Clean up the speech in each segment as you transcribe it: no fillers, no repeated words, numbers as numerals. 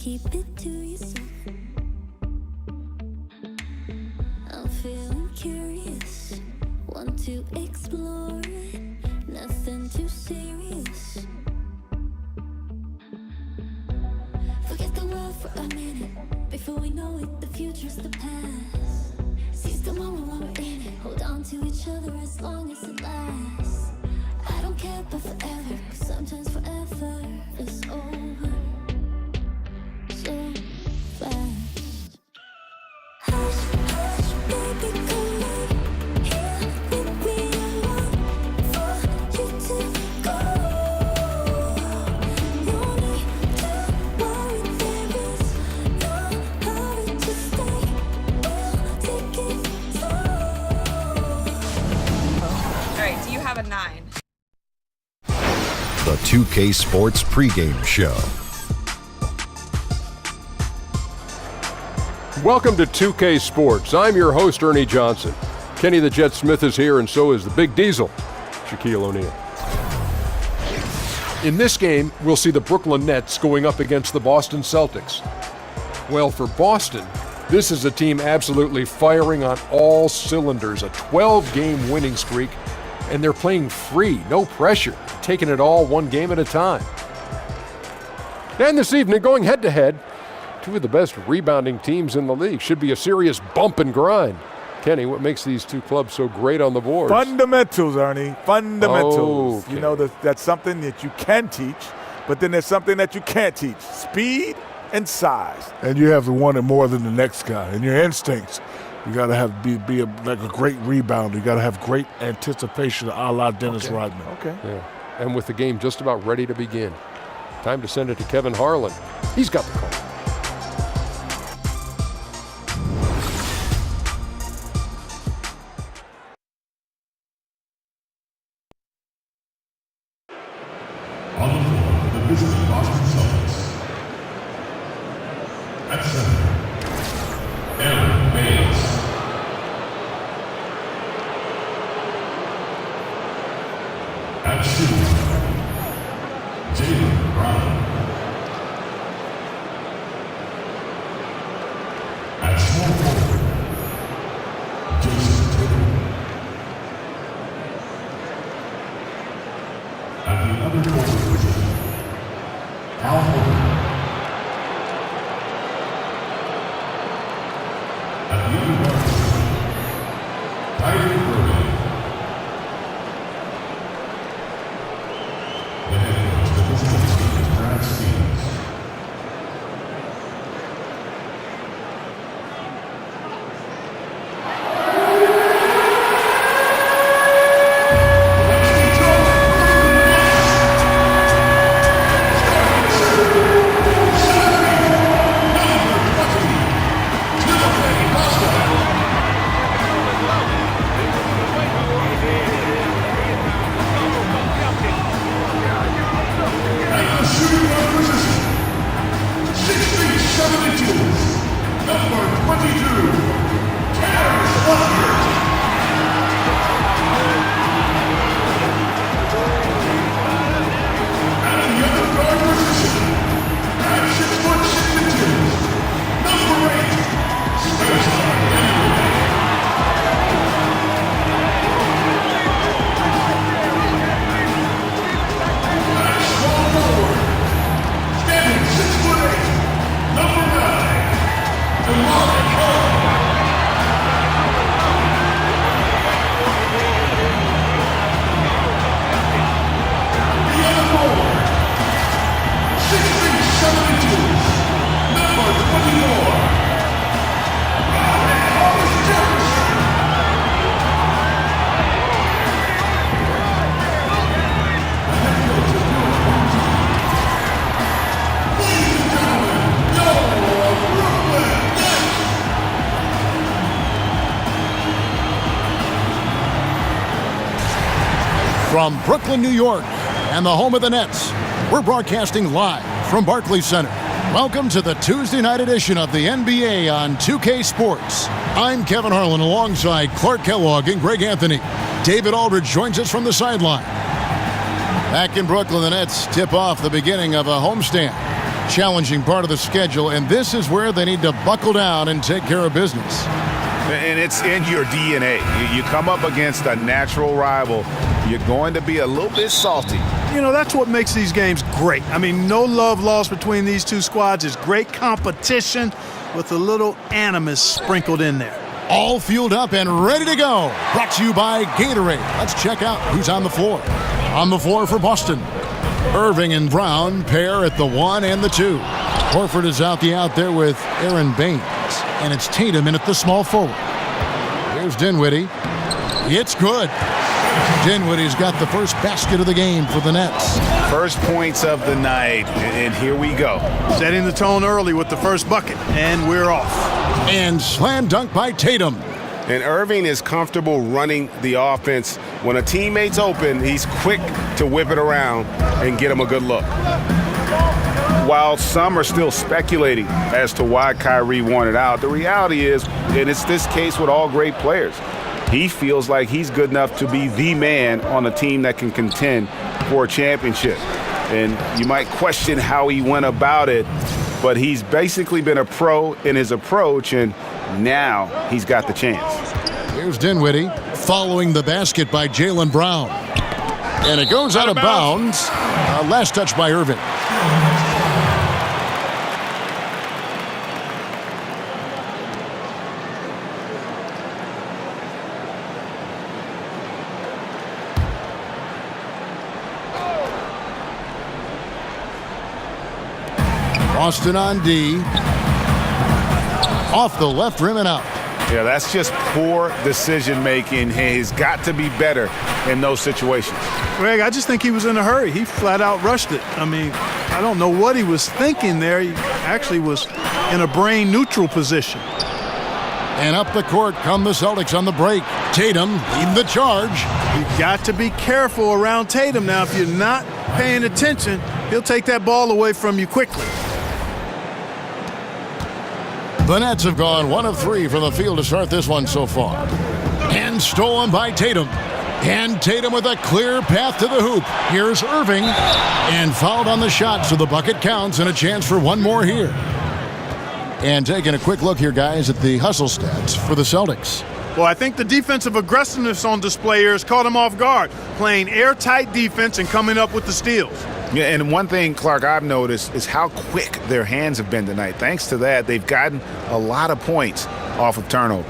keep it to yourself. I'm feeling curious, want to explore it, nothing too serious. Forget the world for a minute, before we know it, the future's the past. Seize the moment while we're in it, hold on to each other as long as it lasts. I don't care about forever, 'cause sometimes forever is over so fast. Hush, hush, baby, come on, here with me, I want for you to go. No need to worry, there is no hurry to stay, we'll take it slow. Alright, do you have a 9? The 2K Sports pregame show. Welcome to 2K Sports. I'm your host, Ernie Johnson. Kenny the Jet Smith is here, and so is the Big Diesel, Shaquille O'Neal. In this game, we'll see the Brooklyn Nets going up against the Boston Celtics. Well, for Boston, this is a team absolutely firing on all cylinders, a 12-game winning streak, and they're playing free, no pressure, taking it all one game at a time. And this evening, going head-to-head, two of the best rebounding teams in the league. Should be a serious bump and grind. Kenny, what makes these two clubs so great on the boards? Fundamentals, Ernie. Fundamentals. Okay. You know, that's something that you can teach, but then there's something that you can't teach. Speed and size. And you have to want it more than the next guy. And your instincts. You got to have be like a great rebounder. You got to have great anticipation, a la Dennis Rodman. Okay. Yeah. And with the game just about ready to begin, time to send it to Kevin Harlan. He's got the call. On the floor for the visiting Boston Celtics. At center, Irving. At shooting, Jaylen Brown. At small forward, Jason Tatum. At the other forward position, Al Horford. At the other guard position, Kyrie Irving. The head coach of the visiting team is Brad Stevens. From Brooklyn, New York, and the home of the Nets, we're broadcasting live from Barclays Center. Welcome to the Tuesday night edition of the NBA on 2K Sports. I'm Kevin Harlan alongside Clark Kellogg and Greg Anthony. David Aldridge joins us from the sideline. Back in Brooklyn, the Nets tip off the beginning of a homestand. challenging part of the schedule, and this is where they need to buckle down and take care of business. And it's in your DNA. You come up against a natural rival, you're going to be a little bit salty. You know, that's what makes these games great. I mean, no love lost between these two squads. It's great competition with a little animus sprinkled in there. All fueled up and ready to go. Brought to you by Gatorade. Let's check out who's on the floor. On the floor for Boston, Irving and Brown pair at the 1 and the 2. Horford is out there with Aaron Baines. And it's Tatum in at the small forward. Here's Dinwiddie. It's good. Dinwiddie's got the first basket of the game for the Nets. First points of the night, and here we go. Setting the tone early with the first bucket, and we're off. And slam dunk by Tatum. And Irving is comfortable running the offense. When a teammate's open, he's quick to whip it around and get him a good look. While some are still speculating as to why Kyrie wanted out, the reality is, and it's this case with all great players, he feels like he's good enough to be the man on a team that can contend for a championship. And you might question how he went about it, but he's basically been a pro in his approach, and now he's got the chance. Here's Dinwiddie following the basket by Jaylen Brown. And it goes out of bounds. Last touch by Irving. Boston on D. Off the left rim and out. Yeah, that's just poor decision-making. He's got to be better in those situations. Greg, I just think he was in a hurry. He flat out rushed it. I mean, I don't know what he was thinking there. He actually was in a brain-neutral position. And up the court come the Celtics on the break. Tatum leading the charge. You've got to be careful around Tatum now. If you're not paying attention, he'll take that ball away from you quickly. The Nets have gone 1 of 3 from the field to start this one so far. And stolen by Tatum. And Tatum with a clear path to the hoop. Here's Irving. And fouled on the shot, so the bucket counts and a chance for one more here. And taking a quick look here, guys, at the hustle stats for the Celtics. Well, I think the defensive aggressiveness on display here has caught him off guard, playing airtight defense and coming up with the steals. Yeah, and one thing, Clark, I've noticed is how quick their hands have been tonight. Thanks to that, they've gotten a lot of points off of turnover.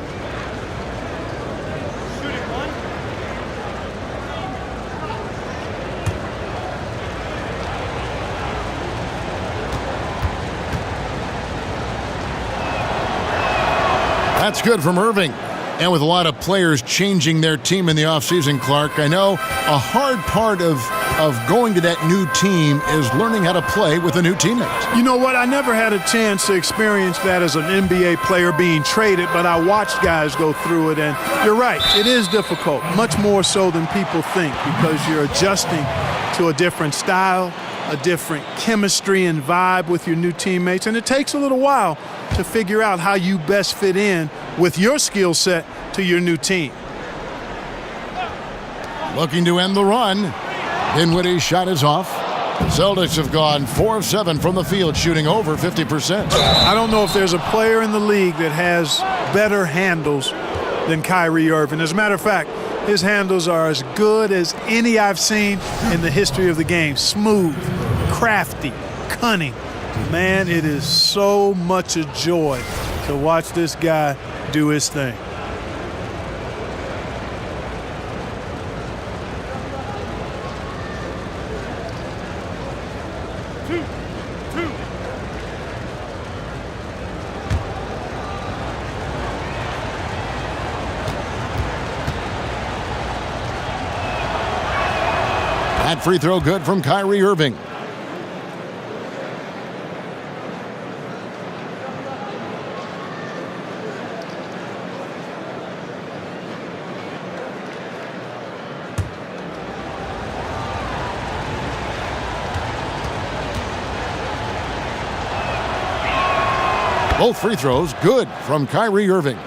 That's good from Irving. And with a lot of players changing their team in the offseason, Clark, I know a hard part of going to that new team is learning how to play with a new teammate. You know what? I never had a chance to experience that as an NBA player being traded, but I watched guys go through it, and you're right. It is difficult, much more so than people think, because you're adjusting to a different style, a different chemistry and vibe with your new teammates, and it takes a little while to figure out how you best fit in with your skill set to your new team. Looking to end the run. Dinwiddie's shot is off. The Celtics have gone 4 of 7 from the field, shooting over 50%. I don't know if there's a player in the league that has better handles than Kyrie Irving. As a matter of fact, his handles are as good as any I've seen in the history of the game. Smooth, crafty, cunning. Man, it is so much a joy to watch this guy do his thing. That free throw good from Kyrie Irving. Both free throws good from Kyrie Irving.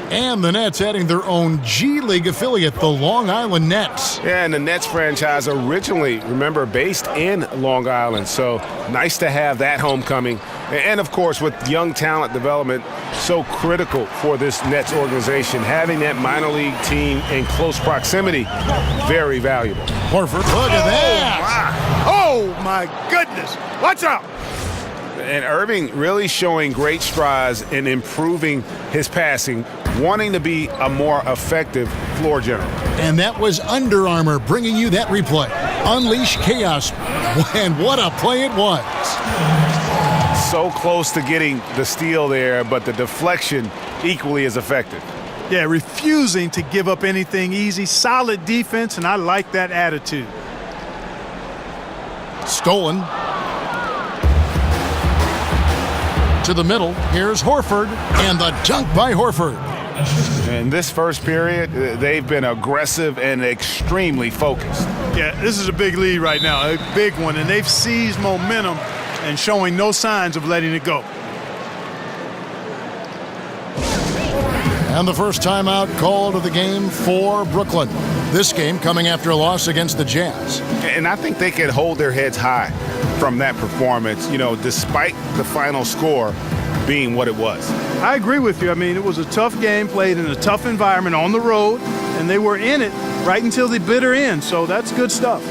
And the Nets adding their own G League affiliate, the Long Island Nets. Yeah, and the Nets franchise originally, remember, based in Long Island. So nice to have that homecoming. And, of course, with young talent development, so critical for this Nets organization. Having that minor league team in close proximity, very valuable. Horford, look at that. Oh, my goodness. Watch out. And Irving really showing great strides in improving his passing, wanting to be a more effective floor general. And that was Under Armour bringing you that replay. Unleash chaos. And what a play it was. So close to getting the steal there, but the deflection equally as effective. Yeah, refusing to give up anything easy. Solid defense, and I like that attitude. Stolen. To the middle. Here's Horford. And the dunk by Horford. In this first period, they've been aggressive and extremely focused. Yeah, this is a big lead right now, a big one, and they've seized momentum and showing no signs of letting it go. And the first timeout called of the game for Brooklyn. This game coming after a loss against the Jazz. And I think they can hold their heads high from that performance, you know, despite the final score being what it was. I agree with you. I mean, it was a tough game played in a tough environment on the road, and they were in it right until the bitter end, so that's good stuff.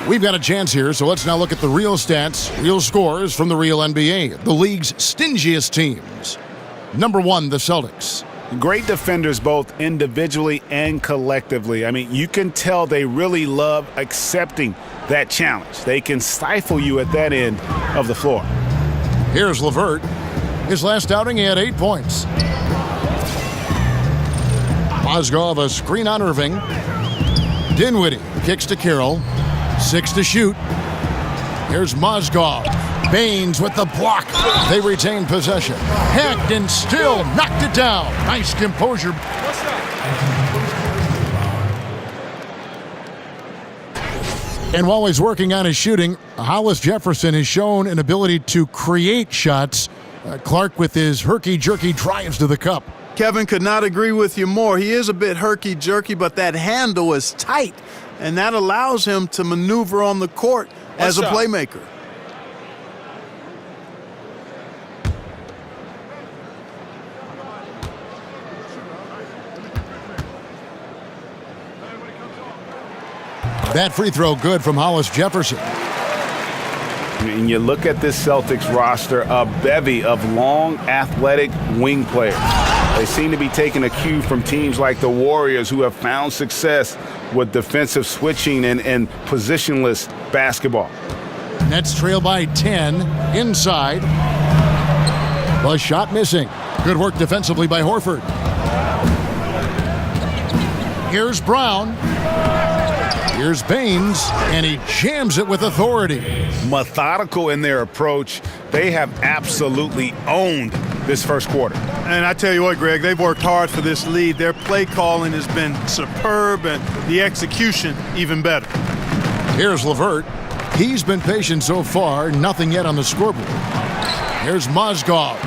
We've got a chance here, so let's now look at the real stats, real scores from the real NBA, the league's stingiest teams. Number 1, the Celtics. Great defenders both individually and collectively. I mean, you can tell they really love accepting that challenge. They can stifle you at that end of the floor. Here's LeVert. His last outing, he had 8 points. Mozgov, a screen on Irving. Dinwiddie kicks to Carroll. 6 to shoot. Here's Mozgov. Baines with the block. They retain possession. Hacked and still knocked it down. Nice composure. And while he's working on his shooting, Hollis Jefferson has shown an ability to create shots. Clark with his herky-jerky drives to the cup. Kevin, could not agree with you more. He is a bit herky-jerky, but that handle is tight, and that allows him to maneuver on the court as a playmaker. That free throw good from Hollis Jefferson. And you look at this Celtics roster, a bevy of long, athletic wing players. They seem to be taking a cue from teams like the Warriors, who have found success with defensive switching and positionless basketball. Nets trail by 10 inside. The shot missing. Good work defensively by Horford. Here's Brown. Here's Baines, and he jams it with authority. Methodical in their approach. They have absolutely owned this first quarter. And I tell you what, Greg, they've worked hard for this lead. Their play calling has been superb, and the execution even better. Here's LeVert. He's been patient so far, nothing yet on the scoreboard. Here's Mozgov.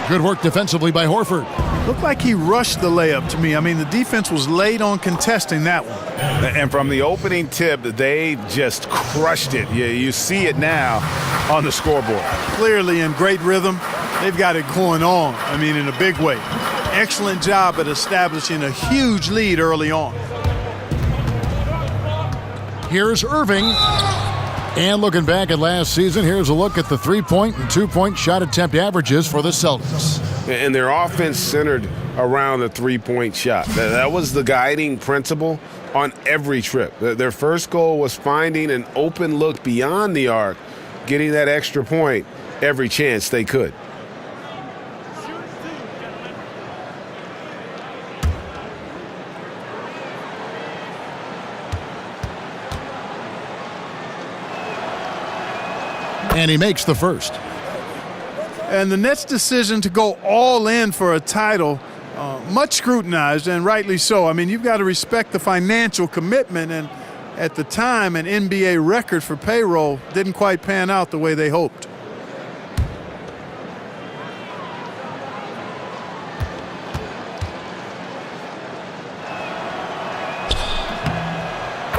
Good work defensively by Horford. Looked like he rushed the layup to me. I mean, the defense was late on contesting that one. And from the opening tip, they just crushed it. You see it now on the scoreboard. Clearly in great rhythm. They've got it going on, I mean, in a big way. Excellent job at establishing a huge lead early on. Here's Irving. And looking back at last season, here's a look at the 3-point and 2-point shot attempt averages for the Celtics. and their offense centered around the three-point shot. That was the guiding principle on every trip. Their first goal was finding an open look beyond the arc, getting that extra point every chance they could. And he makes the first. And the Nets' decision to go all in for a title, much scrutinized, and rightly so. I mean, you've got to respect the financial commitment, and at the time, an NBA record for payroll didn't quite pan out the way they hoped.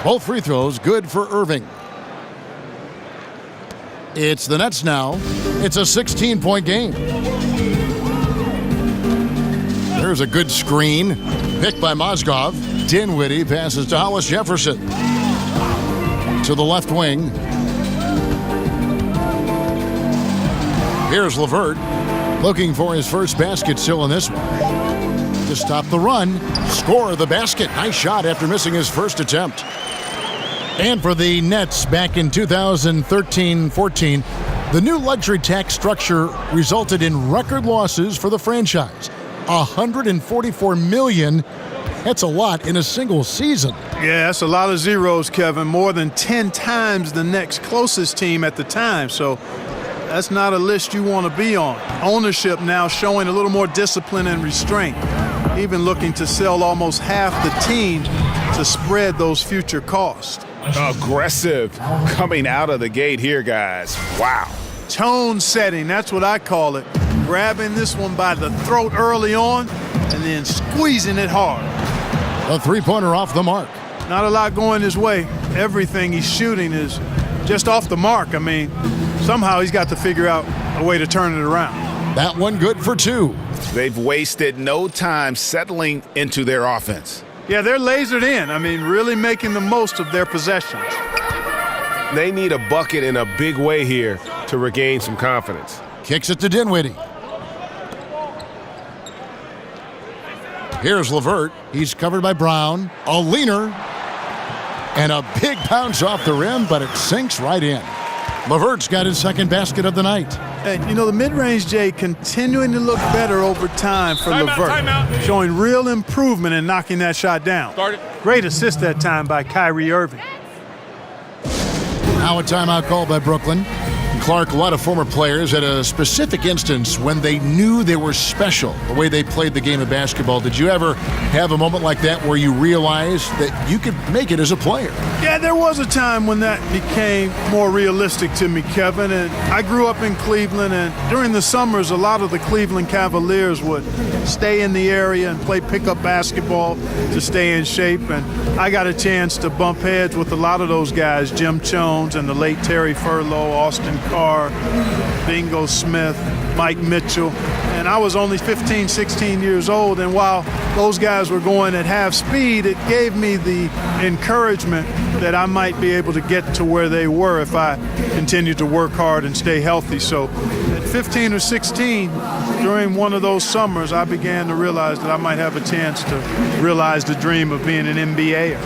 Both free throws good for Irving. It's the Nets now. It's a 16-point game. There's a good screen. Picked by Mozgov. Dinwiddie passes to Hollis Jefferson. To the left wing. Here's LeVert. Looking for his first basket still in this one. To stop the run. Score the basket. Nice shot after missing his first attempt. And for the Nets back in 2013-14, the new luxury tax structure resulted in record losses for the franchise. $144 million. That's a lot in a single season. Yeah, that's a lot of zeros, Kevin. More than 10 times the next closest team at the time. So that's not a list you want to be on. Ownership now showing a little more discipline and restraint. Even looking to sell almost half the team to spread those future costs. Aggressive coming out of the gate here, guys. Wow. Tone setting, that's what I call it. Grabbing this one by the throat early on and then squeezing it hard. A three-pointer off the mark. Not a lot going his way. Everything he's shooting is just off the mark. I mean, somehow he's got to figure out a way to turn it around. That one good for two. They've wasted no time settling into their offense. Yeah, they're lasered in. I mean, really making the most of their possessions. They need a bucket in a big way here to regain some confidence. Kicks it to Dinwiddie. Here's LeVert. He's covered by Brown. A leaner. And a big bounce off the rim, but it sinks right in. LeVert's got his second basket of the night. And, you know, the mid-range, Jay, continuing to look better over time for LeVert. Showing real improvement in knocking that shot down. Great assist that time by Kyrie Irving. Now a timeout called by Brooklyn. Clark, a lot of former players had a specific instance when they knew they were special, the way they played the game of basketball. Did you ever have a moment like that where you realized that you could make it as a player? Yeah, there was a time when that became more realistic to me, Kevin. And I grew up in Cleveland, and during the summers, a lot of the Cleveland Cavaliers would stay in the area and play pickup basketball to stay in shape. And I got a chance to bump heads with a lot of those guys, Jim Jones and the late Terry Furlow, Austin Carr, Bingo Smith, Mike Mitchell. And I was only 15, 16 years old. And while those guys were going at half speed, it gave me the encouragement that I might be able to get to where they were if I continued to work hard and stay healthy. So at 15 or 16, during one of those summers, I began to realize that I might have a chance to realize the dream of being an NBAer.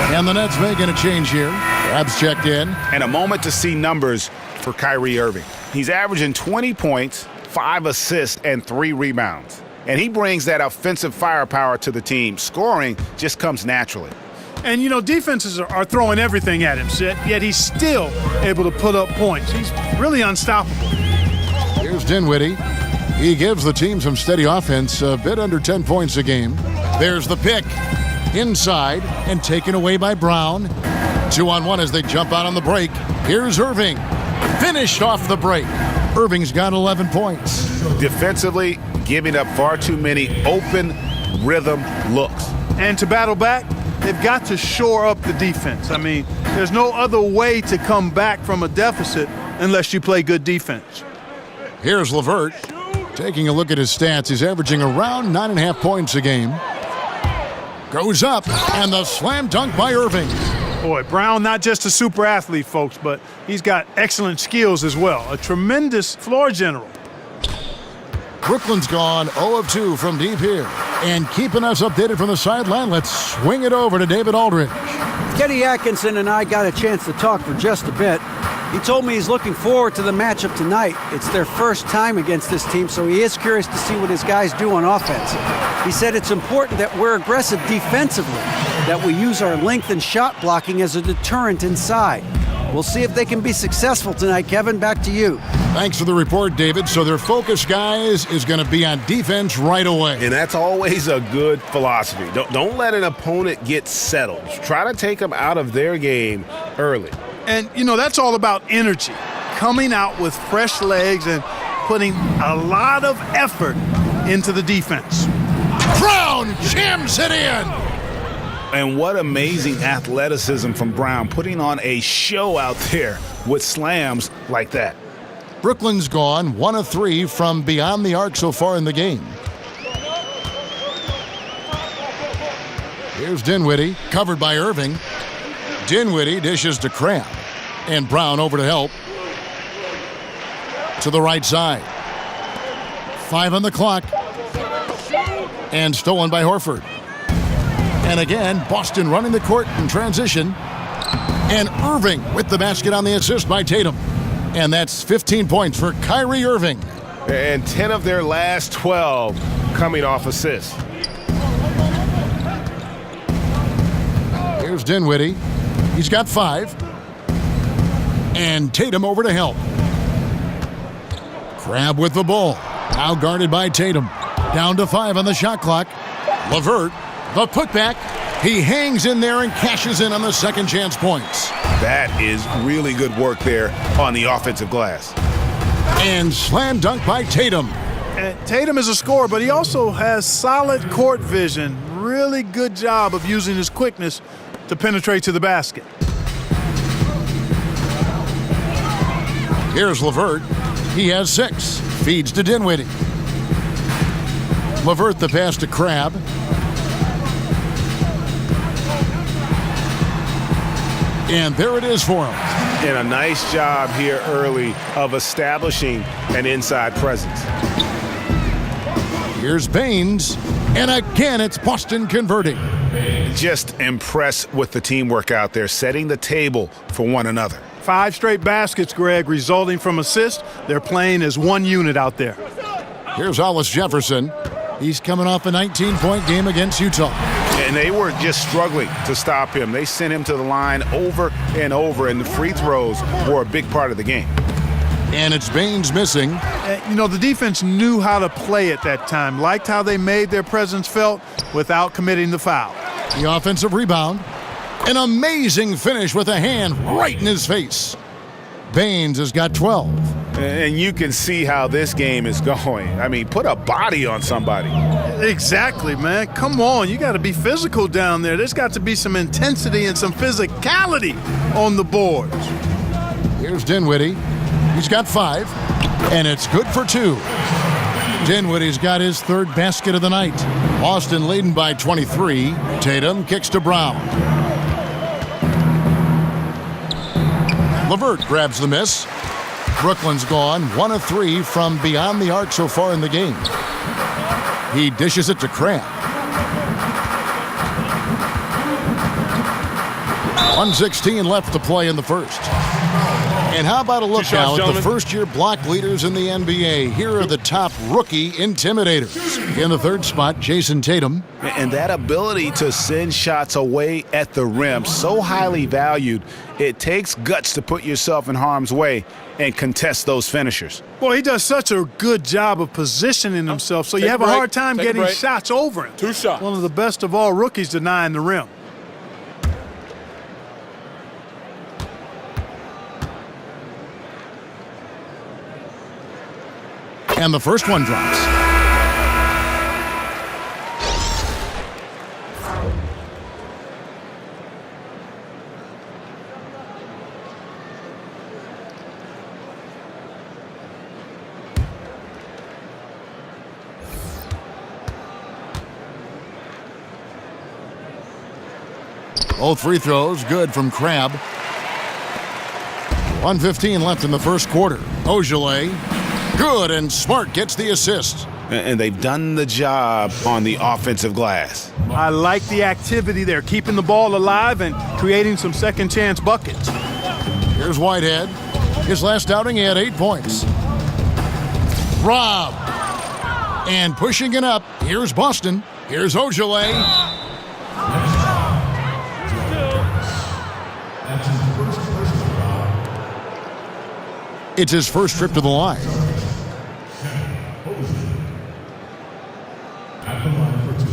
And the Nets making a change here. Rabs checked in. And a moment to see numbers for Kyrie Irving. He's averaging 20 points, 5 assists, and 3 rebounds. And he brings that offensive firepower to the team. Scoring just comes naturally. And, you know, defenses are throwing everything at him, yet he's still able to put up points. He's really unstoppable. Here's Dinwiddie. He gives the team some steady offense, a bit under 10 points a game. There's the pick. Inside and taken away by Brown. 2-on-1 as they jump out on the break. Here's Irving. Finished off the break. Irving's got 11 points. Defensively, giving up far too many open rhythm looks. And to battle back, they've got to shore up the defense. I mean, there's no other way to come back from a deficit unless you play good defense. Here's LeVert. Taking a look at his stats, he's averaging around 9.5 points a game. Goes up, and the slam dunk by Irving. Boy, Brown, not just a super athlete, folks, but he's got excellent skills as well. A tremendous floor general. Brooklyn's gone 0 of 2 from deep here. And keeping us updated from the sideline, let's swing it over to David Aldridge. Kenny Atkinson and I got a chance to talk for just a bit. He told me he's looking forward to the matchup tonight. It's their first time against this team, so he is curious to see what his guys do on offense. He said it's important that we're aggressive defensively, that we use our length and shot blocking as a deterrent inside. We'll see if they can be successful tonight. Kevin, back to you. Thanks for the report, David. So their focus, guys, is going to be on defense right away. And that's always a good philosophy. Don't let an opponent get settled. Try to take them out of their game early. And, you know, that's all about energy. Coming out with fresh legs and putting a lot of effort into the defense. Brown jams it in. And what amazing athleticism from Brown, putting on a show out there with slams like that. Brooklyn's gone 1 of 3 from beyond the arc so far in the game. Here's Dinwiddie, covered by Irving. Dinwiddie dishes to Crab. And Brown over to help. To the right side. 5 on the clock. And stolen by Horford. And again, Boston running the court in transition. And Irving with the basket on the assist by Tatum. And that's 15 points for Kyrie Irving. And 10 of their last 12 coming off assists. Here's Dinwiddie. He's got 5. And Tatum over to help. Crab with the ball. Now guarded by Tatum. Down to 5 on the shot clock. LeVert, the putback. He hangs in there and cashes in on the second chance points. That is really good work there on the offensive glass. And slam dunk by Tatum. And Tatum is a scorer, but he also has solid court vision. Really good job of using his quickness to penetrate to the basket. Here's LeVert. He has 6. Feeds to Dinwiddie. LeVert the pass to Crab. And there it is for him. And a nice job here early of establishing an inside presence. Here's Baines. And again, it's Boston converting. Just impressed with the teamwork out there, setting the table for one another. 5 straight baskets, Greg, resulting from assists. They're playing as one unit out there. Here's Hollis Jefferson. He's coming off a 19-point game against Utah. And they were just struggling to stop him. They sent him to the line over and over, and the free throws were a big part of the game. And it's Baines missing. You know, the defense knew how to play at that time, liked how they made their presence felt without committing the foul. The offensive rebound. An amazing finish with a hand right in his face. Baines has got 12. And you can see how this game is going. I mean, put a body on somebody. Exactly, man. Come on. You got to be physical down there. There's got to be some intensity and some physicality on the boards. Here's Dinwiddie. He's got 5. And it's good for 2. Dinwiddie's got his 3rd basket of the night. Boston leading by 23. Tatum kicks to Brown. LeVert grabs the miss. Brooklyn's gone 1 of 3 from beyond the arc so far in the game. He dishes it to Crab. 1:16 left to play in the first. And how about a look now at the first-year block leaders in the NBA? Here are the top rookie intimidators. In the 3rd spot, Jason Tatum. And that ability to send shots away at the rim, so highly valued. It takes guts to put yourself in harm's way and contest those finishers. Boy, he does such a good job of positioning himself, so you have a hard time getting shots over him. 2 shots. One of the best of all rookies denying the rim. And the first one drops. Both free throws good from Crabbe. 1:15 left in the first quarter. Ogilvy, good, and Smart gets the assist. And they've done the job on the offensive glass. I like the activity there, keeping the ball alive and creating some second chance buckets. Here's Whitehead. His last outing, he had 8 points. Rob. And pushing it up, here's Boston. Here's Ogilvy. It's his first trip to the line. At the line for 2.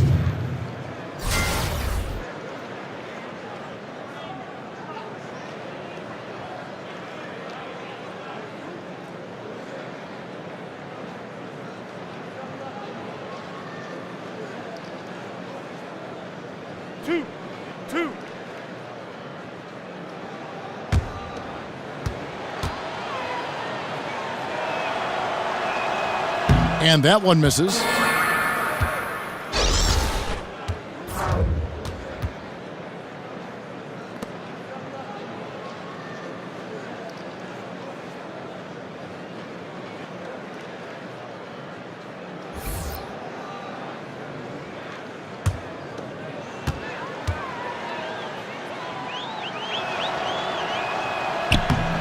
And that one misses.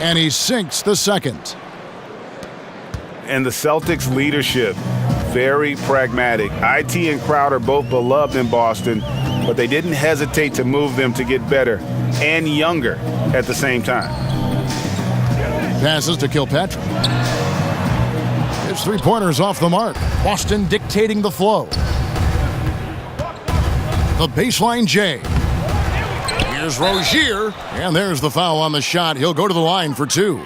And he sinks the second. And the Celtics leadership, very pragmatic. IT and Crowder both beloved in Boston, but they didn't hesitate to move them to get better and younger at the same time. Passes to Kilpatrick. His three-pointer's off the mark. Boston dictating the flow. The baseline J. Here's Rozier, and there's the foul on the shot. He'll go to the line for 2.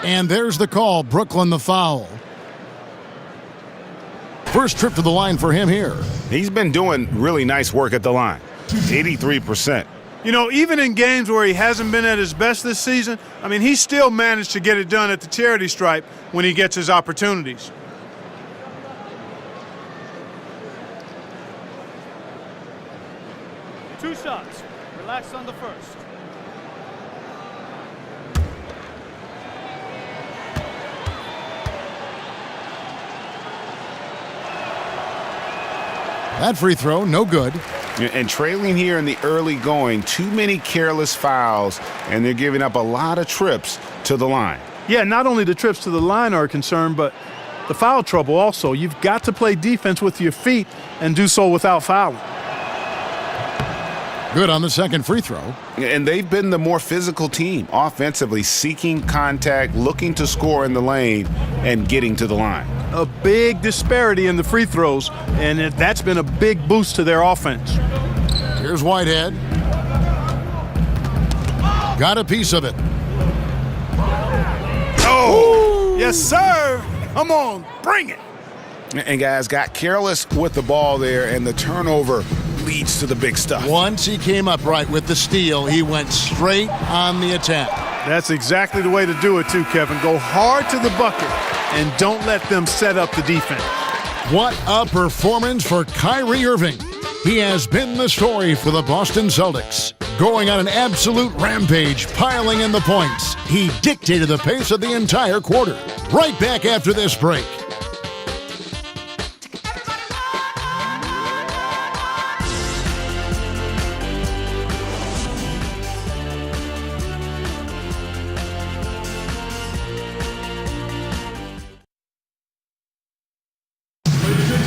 And there's the call. Brooklyn the foul. First trip to the line for him here. He's been doing really nice work at the line. 83%. You know, even in games where he hasn't been at his best this season, I mean, he still managed to get it done at the charity stripe when he gets his opportunities. Two shots. Relax on the first. That free throw, no good. And trailing here in the early going, too many careless fouls, and they're giving up a lot of trips to the line. Yeah, not only the trips to the line are a concern, but the foul trouble also. You've got to play defense with your feet and do so without fouling. Good on the second free throw. And they've been the more physical team, offensively, seeking contact, looking to score in the lane, and getting to the line. A big disparity in the free throws, and that's been a big boost to their offense. Here's Whitehead. Got a piece of it. Oh, yes, sir. Come on, bring it. And guys got careless with the ball there, and the turnover leads to the big stuff. Once he came up right with the steal, he went straight on the attack. That's exactly the way to do it too, Kevin. Go hard to the bucket and don't let them set up the defense. What a performance for Kyrie Irving. He has been the story for the Boston Celtics. Going on an absolute rampage, piling in the points. He dictated the pace of the entire quarter. Right back after this break.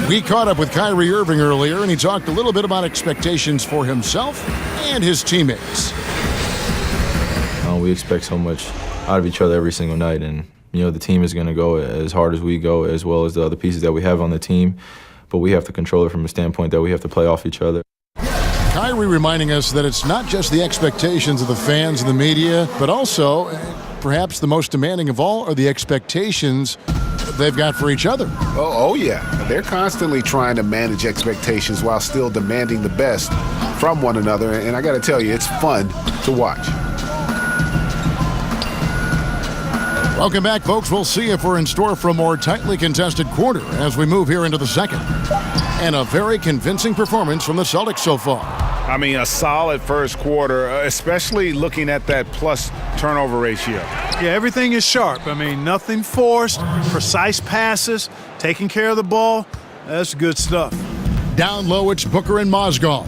We caught up with Kyrie Irving earlier, and he talked a little bit about expectations for himself and his teammates. We expect so much out of each other every single night, and the team is going to go as hard as we go, as well as the other pieces that we have on the team. But we have to control it from a standpoint that we have to play off each other. Kyrie reminding us that it's not just the expectations of the fans and the media, but also, perhaps the most demanding of all, are the expectations they've got for each other. Oh yeah. They're constantly trying to manage expectations while still demanding the best from one another. And I got to tell you, it's fun to watch. Welcome back, folks. We'll see if we're in store for a more tightly contested quarter as we move here into the second. And a very convincing performance from the Celtics so far. I mean, a solid first quarter, especially looking at that plus turnover ratio. Yeah, everything is sharp. I mean, nothing forced, precise passes, taking care of the ball. That's good stuff. Down low, it's Booker and Mozgov.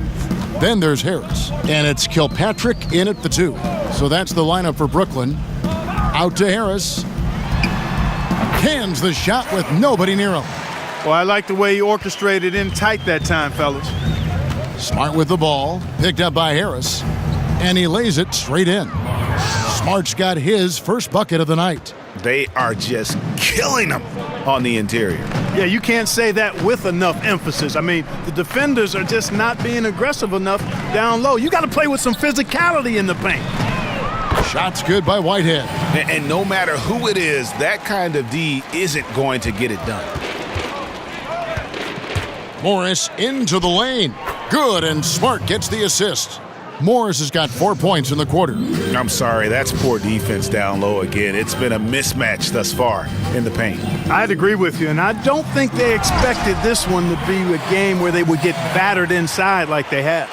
Then there's Harris, and it's Kilpatrick in at the 2. So that's the lineup for Brooklyn. Out to Harris. Cans the shot with nobody near him. Well, I like the way he orchestrated in tight that time, fellas. Smart with the ball, picked up by Harris, and he lays it straight in. Smart's got his first bucket of the night. They are just killing them on the interior. Yeah, you can't say that with enough emphasis. I mean, the defenders are just not being aggressive enough down low. You got to play with some physicality in the paint. Shot's good by Whitehead. And no matter who it is, that kind of D isn't going to get it done. Morris into the lane. Good, and Smart gets the assist. Morris has got 4 points in the quarter. I'm sorry, that's poor defense down low again. It's been a mismatch thus far in the paint. I'd agree with you, and I don't think they expected this one to be a game where they would get battered inside like they have.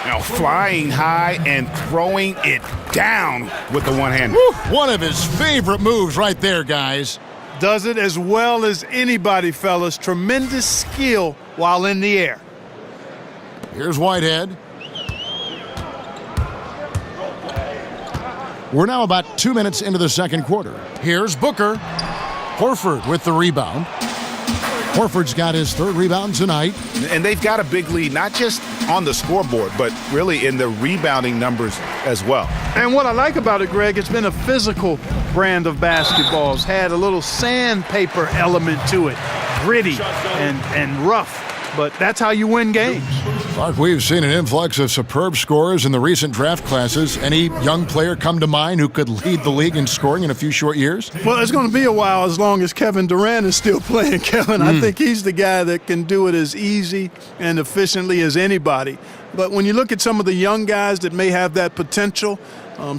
Now flying high and throwing it down with the one-hander. One of his favorite moves right there, guys. Does it as well as anybody, fellas. Tremendous skill while in the air. Here's Whitehead. We're now about 2 minutes into the second quarter. Here's Booker. Horford with the rebound. Horford's got his 3rd rebound tonight. And they've got a big lead, not just on the scoreboard, but really in the rebounding numbers as well. And what I like about it, Greg, it's been a physical brand of basketball. It's had a little sandpaper element to it. Gritty and rough. But that's how you win games. Mark, we've seen an influx of superb scorers in the recent draft classes. Any young player come to mind who could lead the league in scoring in a few short years? Well, it's going to be a while as long as Kevin Durant is still playing, Kevin. I think he's the guy that can do it as easy and efficiently as anybody. But when you look at some of the young guys that may have that potential,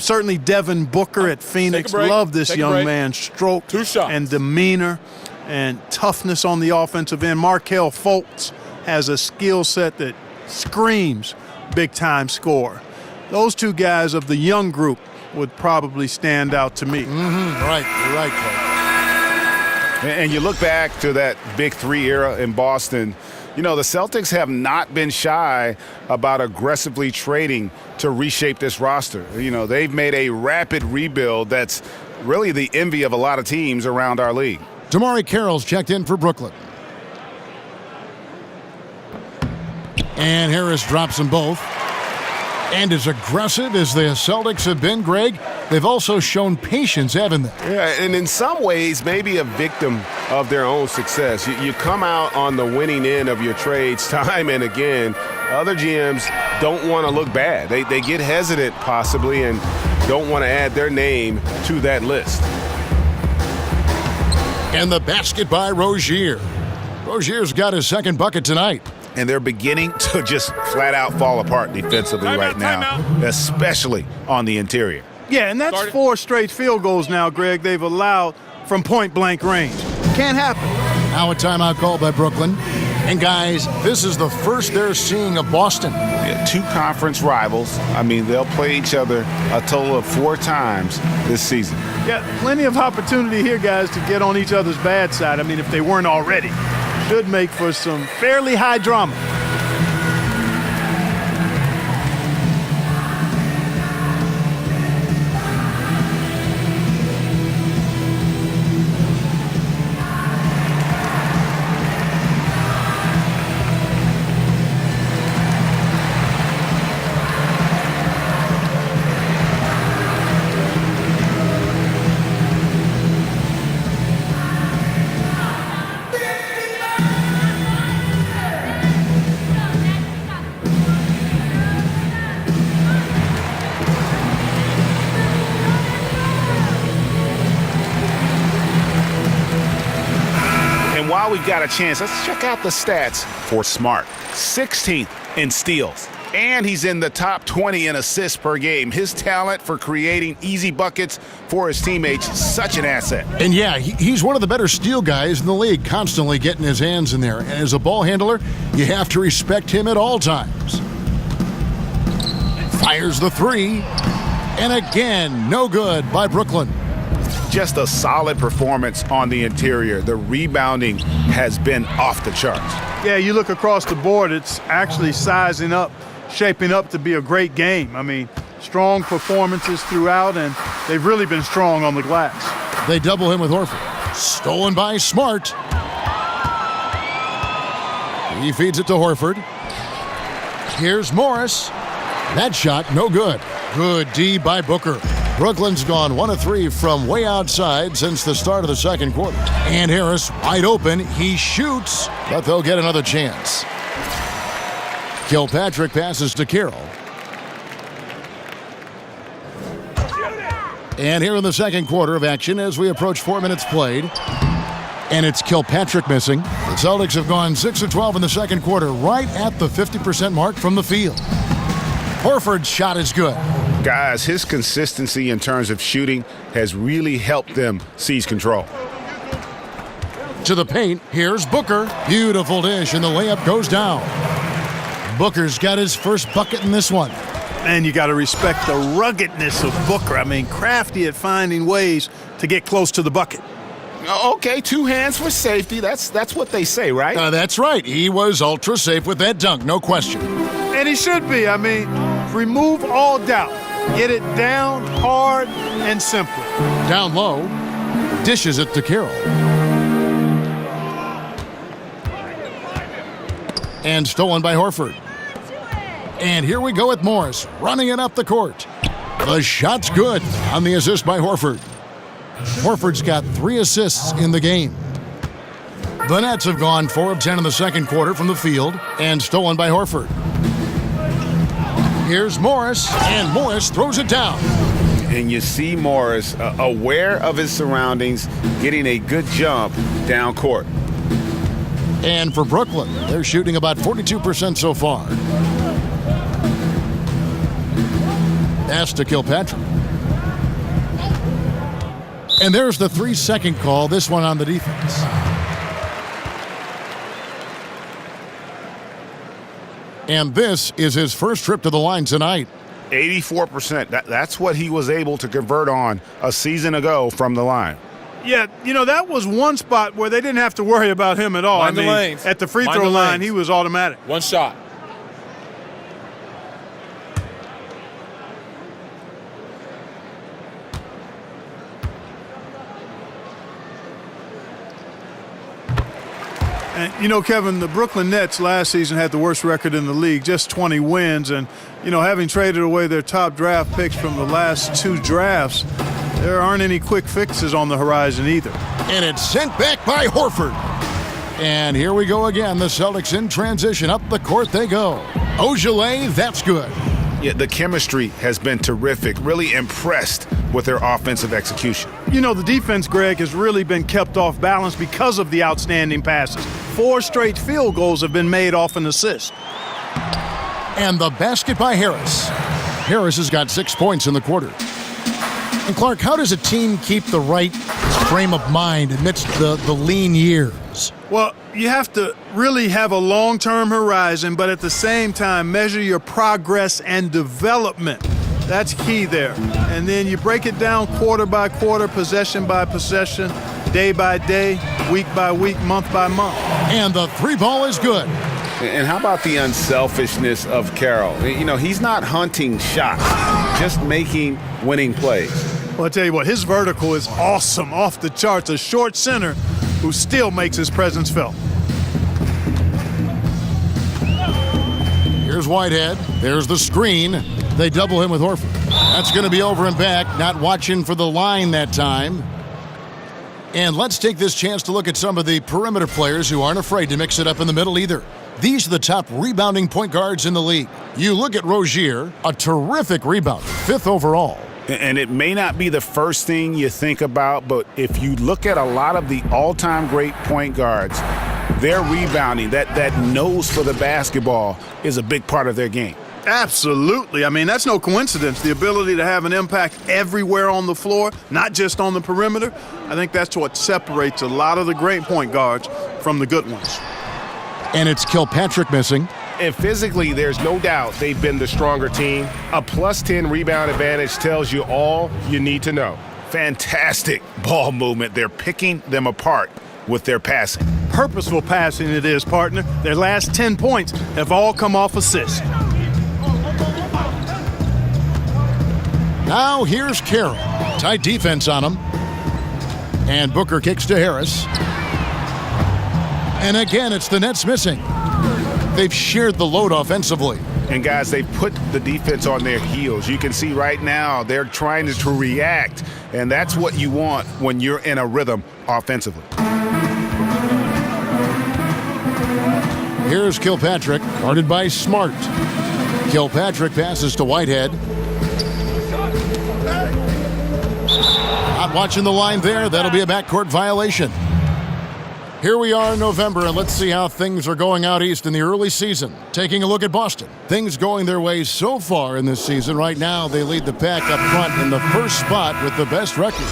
certainly Devin Booker at Phoenix. Love this young man's stroke and demeanor and toughness on the offensive end. Markelle Fultz has a skill set that screams big-time score. Those two guys of the young group would probably stand out to me. Right, you're right, Clay. And you look back to that Big 3 era in Boston, you know, the Celtics have not been shy about aggressively trading to reshape this roster. You know, they've made a rapid rebuild that's really the envy of a lot of teams around our league. Damari Carroll's checked in for Brooklyn. And Harris drops them both. And as aggressive as the Celtics have been, Greg, they've also shown patience, haven't they? Yeah, and in some ways, maybe a victim of their own success. You come out on the winning end of your trades time and again. Other GMs don't want to look bad. They get hesitant, possibly, and don't want to add their name to that list. And the basket by Rozier. Rozier's got his 2nd bucket tonight. And they're beginning to just flat out fall apart defensively right now, especially on the interior. Yeah, and that's 4 straight field goals now, Greg, they've allowed from point-blank range. Can't happen. Now a timeout call by Brooklyn. And, guys, this is the first they're seeing of Boston. Yeah, 2 conference rivals. I mean, they'll play each other a total of 4 times this season. Yeah, plenty of opportunity here, guys, to get on each other's bad side. I mean, if they weren't already. Should make for some fairly high drama. While we've got a chance, let's check out the stats for Smart. 16th in steals. And he's in the top 20 in assists per game. His talent for creating easy buckets for his teammates, such an asset. And yeah, he's one of the better steal guys in the league, constantly getting his hands in there. And as a ball handler, you have to respect him at all times. Fires the three. And again, no good by Brooklyn. Just a solid performance on the interior. The rebounding has been off the charts. Yeah, you look across the board, it's actually sizing up, shaping up to be a great game. I mean, strong performances throughout, and they've really been strong on the glass. They double him with Horford. Stolen by Smart. He feeds it to Horford. Here's Morris. That shot, no good. Good D by Booker. Brooklyn's gone 1 of 3 from way outside since the start of the second quarter. And Harris wide open. He shoots, but they'll get another chance. Kilpatrick passes to Carroll. And here in the second quarter of action as we approach 4 minutes played. And it's Kilpatrick missing. The Celtics have gone 6 of 12 in the second quarter, right at the 50% mark from the field. Horford's shot is good. Guys, his consistency in terms of shooting has really helped them seize control. To the paint, here's Booker. Beautiful dish, and the layup goes down. Booker's got his first bucket in this one. And you got to respect the ruggedness of Booker. I mean, crafty at finding ways to get close to the bucket. Okay, 2 hands for safety. That's what they say, right? That's right. He was ultra safe with that dunk, no question. And he should be. I mean, remove all doubt. Get it down hard and simple. Down low, dishes it to Carroll. And stolen by Horford. And here we go with Morris, running it up the court. The shot's good on the assist by Horford. Horford's got 3 assists in the game. The Nets have gone 4 of 10 in the second quarter from the field, and stolen by Horford. Here's Morris, and Morris throws it down. And you see Morris aware of his surroundings, getting a good jump down court. And for Brooklyn, they're shooting about 42% so far. Pass to Kilpatrick. And there's the 3-second call, this one on the defense. And this is his first trip to the line tonight. 84%. That's what he was able to convert on a season ago from the line. Yeah, you know, that was one spot where they didn't have to worry about him at all. Mind the lanes. At the free Mind throw the line, lanes. he was automatic. One shot. And, you know, Kevin, the Brooklyn Nets last season had the worst record in the league, just 20 wins. And, you know, having traded away their top draft picks from the last 2 drafts, there aren't any quick fixes on the horizon either. And it's sent back by Horford. And here we go again. The Celtics in transition. Up the court they go. Ojale, that's good. Yeah, the chemistry has been terrific. Really impressed with their offensive execution. You know, the defense, Greg, has really been kept off balance because of the outstanding passes. 4 straight field goals have been made off an assist. And the basket by Harris. Harris has got 6 points in the quarter. And Clark, how does a team keep the right frame of mind amidst the lean years? Well, you have to really have a long-term horizon, but at the same time, measure your progress and development. That's key there. And then you break it down quarter by quarter, possession by possession, day by day, week by week, month by month. And the 3 ball is good. And how about the unselfishness of Carroll? You know, he's not hunting shots, just making winning plays. Well, I tell you what, his vertical is awesome, off the charts. A short center who still makes his presence felt. Here's Whitehead. There's the screen. They double him with Horford. That's going to be over and back, not watching for the line that time. And let's take this chance to look at some of the perimeter players who aren't afraid to mix it up in the middle either. These are the top rebounding point guards in the league. You look at Rozier, a terrific rebounder, 5th overall. And it may not be the first thing you think about, but if you look at a lot of the all-time great point guards, their rebounding, that nose for the basketball is a big part of their game. Absolutely. I mean, that's no coincidence. The ability to have an impact everywhere on the floor, not just on the perimeter. I think that's what separates a lot of the great point guards from the good ones. And it's Kilpatrick missing. And physically, there's no doubt they've been the stronger team. A +10 rebound advantage tells you all you need to know. Fantastic ball movement. They're picking them apart with their passing. Purposeful passing it is, partner. Their last 10 points have all come off assists. Now here's Carroll. Tight defense on him. And Booker kicks to Harris. And again, it's the Nets missing. They've shared the load offensively. And guys, they put the defense on their heels. You can see right now they're trying to react, and that's what you want when you're in a rhythm offensively. Here's Kilpatrick, guarded by Smart. Kilpatrick passes to Whitehead. Not watching the line there. That'll be a backcourt violation. Here we are in November, and let's see how things are going out east in the early season. Taking a look at Boston. Things going their way so far in this season. Right now, they lead the pack up front in the first spot with the best record.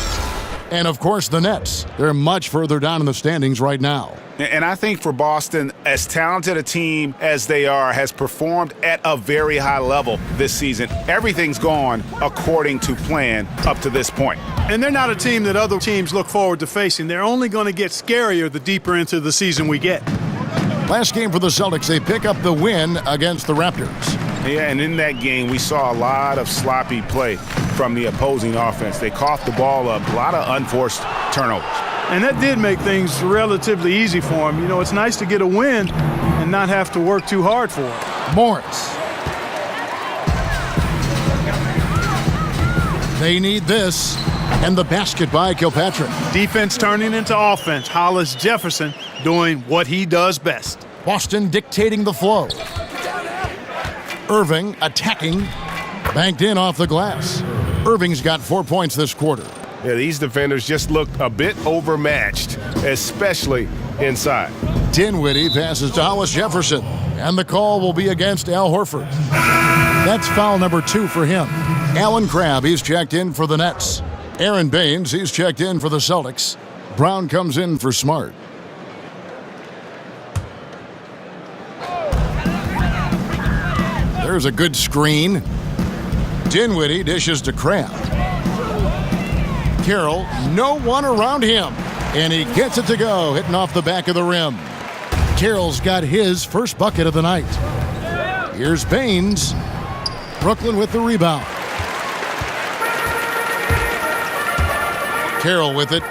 And, of course, the Nets. They're much further down in the standings right now. And I think for Boston, as talented a team as they are, has performed at a very high level this season. Everything's gone according to plan up to this point. And they're not a team that other teams look forward to facing. They're only going to get scarier the deeper into the season we get. Last game for the Celtics, they pick up the win against the Raptors. Yeah, and in that game, we saw a lot of sloppy play from the opposing offense. They coughed the ball up, a lot of unforced turnovers. And that did make things relatively easy for them. You know, it's nice to get a win and not have to work too hard for it. Morris. They need this. And the basket by Kilpatrick. Defense turning into offense. Hollis Jefferson doing what he does best. Boston dictating the flow. Irving attacking. Banked in off the glass. Irving's got 4 points this quarter. Yeah, these defenders just look a bit overmatched, especially inside. Dinwiddie passes to Hollis Jefferson. And the call will be against Al Horford. That's foul number 2 for him. Alan Crabb, he's checked in for the Nets. Aaron Baines, he's checked in for the Celtics. Brown comes in for Smart. There's a good screen. Dinwiddie dishes to Crabb. Carroll, no one around him. And he gets it to go, hitting off the back of the rim. Carroll's got his first bucket of the night. Here's Baines. Brooklyn with the rebound. Carroll with it.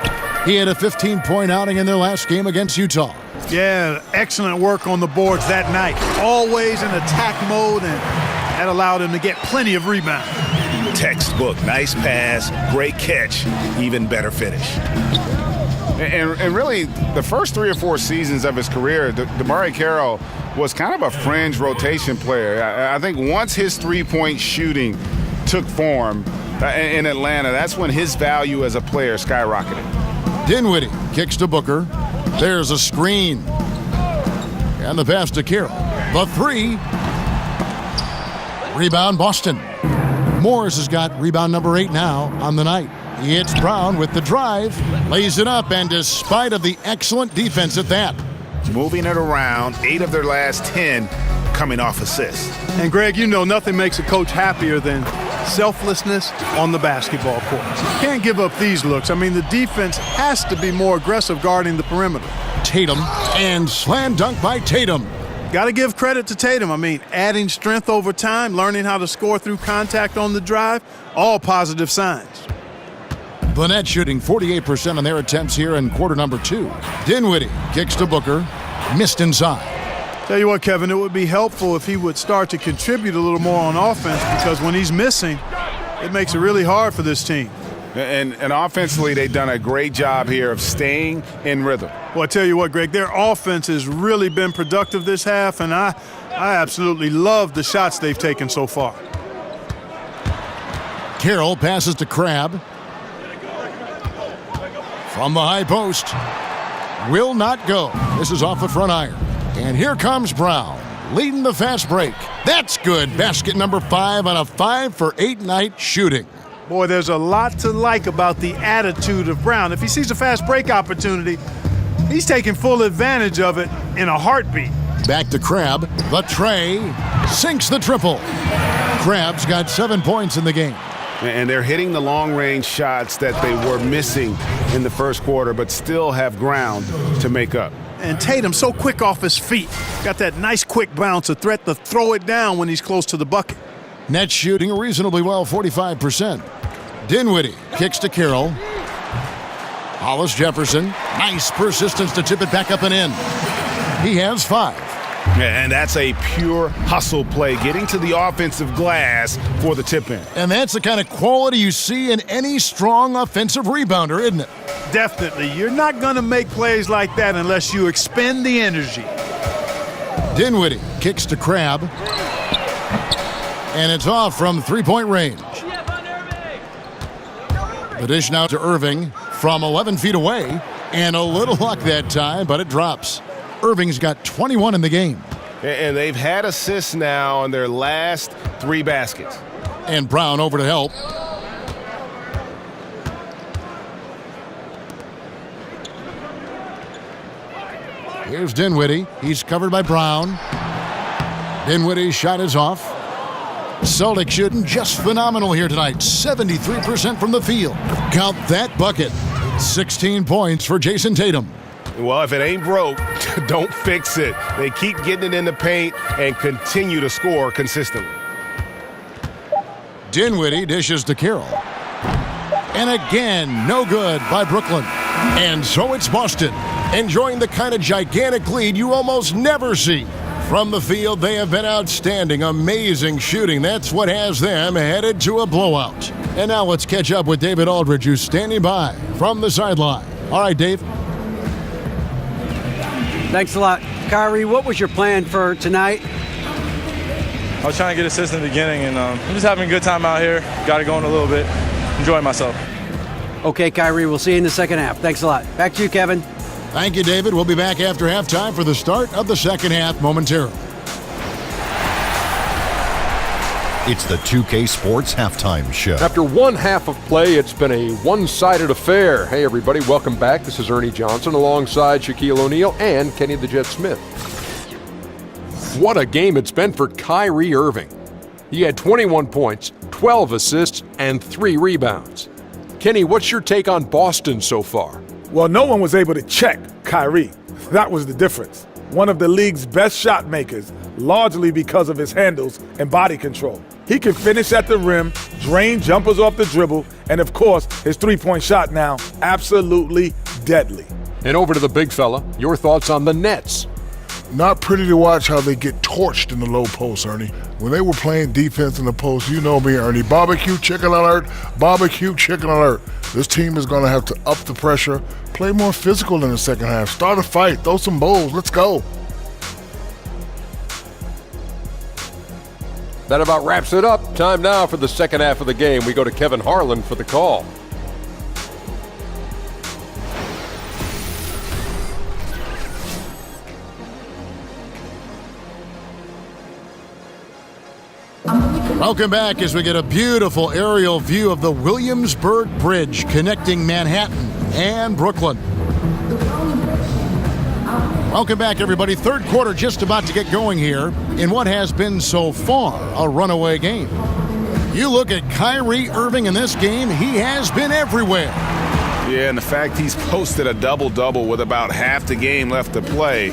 He had a 15-point outing in their last game against Utah. Yeah, excellent work on the boards that night. Always in attack mode, and that allowed him to get plenty of rebounds. Textbook, nice pass, great catch, even better finish. And really, the first 3 or 4 seasons of his career, DeMarre Carroll was kind of a fringe rotation player. I think once his three-point shooting took form in Atlanta, that's when his value as a player skyrocketed. Dinwiddie kicks to Booker. There's a screen. And the pass to Carroll. The 3. Rebound Boston. Morris has got rebound number 8 now on the night. He hits Brown with the drive, lays it up, and despite of the excellent defense at that. Moving it around, 8 of their last 10 coming off assists. And Greg, you know nothing makes a coach happier than selflessness on the basketball court. You can't give up these looks. I mean, the defense has to be more aggressive guarding the perimeter. Tatum, and slam dunk by Tatum. Got to give credit to Tatum. I mean, adding strength over time, learning how to score through contact on the drive, all positive signs. The Nets shooting 48% on their attempts here in quarter number 2. Dinwiddie kicks to Booker, missed inside. Tell you what, Kevin, it would be helpful if he would start to contribute a little more on offense, because when he's missing, it makes it really hard for this team. And offensively, they've done a great job here of staying in rhythm. Well, I tell you what, Greg, their offense has really been productive this half, and I absolutely love the shots they've taken so far. Carroll passes to Crabb. From the high post. Will not go. This is off the front iron. And here comes Brown, leading the fast break. That's good. Basket number 5 on a 5 for 8 night shooting. Boy, there's a lot to like about the attitude of Brown. If he sees a fast break opportunity, he's taking full advantage of it in a heartbeat. Back to Crabbe. The tray. Sinks the triple. Crabbe's got 7 points in the game. And they're hitting the long-range shots that they were missing in the first quarter, but still have ground to make up. And Tatum so quick off his feet. Got that nice quick bounce, a threat to throw it down when he's close to the bucket. Nets shooting reasonably well, 45%. Dinwiddie kicks to Carroll. Hollis Jefferson. Nice persistence to tip it back up and in. He has 5. And that's a pure hustle play, getting to the offensive glass for the tip-in. And that's the kind of quality you see in any strong offensive rebounder, isn't it? Definitely. You're not going to make plays like that unless you expend the energy. Dinwiddie kicks to Crabbe. And it's off from three-point range. The dish now to Irving from 11 feet away. And a little luck that time, but it drops. Irving's got 21 in the game. And they've had assists now on their last 3 baskets. And Brown over to help. Here's Dinwiddie. He's covered by Brown. Dinwiddie's shot is off. Celtics shooting just phenomenal here tonight. 73% from the field. Count that bucket. 16 points for Jason Tatum. Well, if it ain't broke, don't fix it. They keep getting it in the paint and continue to score consistently. Dinwiddie dishes to Carroll. And again, no good by Brooklyn. And so it's Boston, enjoying the kind of gigantic lead you almost never see. From the field, they have been outstanding, amazing shooting. That's what has them headed to a blowout. And now let's catch up with David Aldridge, who's standing by from the sideline. All right, Dave. Thanks a lot. Kyrie, what was your plan for tonight? I was trying to get assists in the beginning, and I'm just having a good time out here. Got it going a little bit. Enjoying myself. Okay, Kyrie, we'll see you in the second half. Thanks a lot. Back to you, Kevin. Thank you, David. We'll be back after halftime for the start of the second half momentarily. It's the 2K Sports Halftime Show. After one half of play, it's been a one-sided affair. Hey, everybody, welcome back. This is Ernie Johnson alongside Shaquille O'Neal and Kenny the Jet Smith. What a game it's been for Kyrie Irving. He had 21 points, 12 assists, and 3 rebounds. Kenny, what's your take on Boston so far? Well, no one was able to check Kyrie. That was the difference. One of the league's best shot makers, largely because of his handles and body control. He can finish at the rim, drain jumpers off the dribble, and of course, his three-point shot now, absolutely deadly. And over to the big fella, your thoughts on the Nets. Not pretty to watch how they get torched in the low post, Ernie. When they were playing defense in the post, you know me, Ernie. Barbecue chicken alert, barbecue chicken alert. This team is going to have to up the pressure, play more physical in the second half, start a fight, throw some bowls, let's go. That about wraps it up. Time now for the second half of the game. We go to Kevin Harlan for the call. Welcome back as we get a beautiful aerial view of the Williamsburg Bridge connecting Manhattan and Brooklyn. Welcome back, everybody. Third quarter just about to get going here in what has been so far a runaway game. You look at Kyrie Irving in this game, he has been everywhere. Yeah, and the fact he's posted a double-double with about half the game left to play,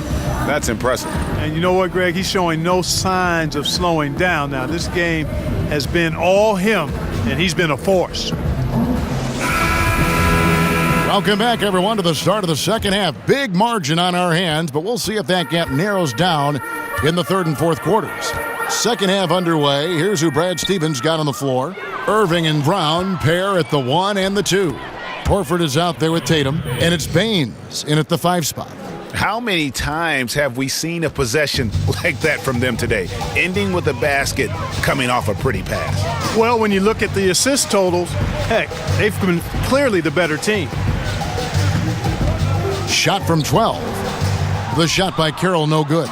that's impressive. And you know what, Greg? He's showing no signs of slowing down now. This game has been all him, and he's been a force. Welcome back, everyone, to the start of the second half. Big margin on our hands, but we'll see if that gap narrows down in the third and fourth quarters. Second half underway. Here's who Brad Stevens got on the floor. Irving and Brown pair at the 1 and the 2. Horford is out there with Tatum, and it's Baines in at the 5 spot. How many times have we seen a possession like that from them today, ending with a basket coming off a pretty pass? Well, when you look at the assist totals, heck, they've been clearly the better team. Shot from 12. The shot by Carroll, no good.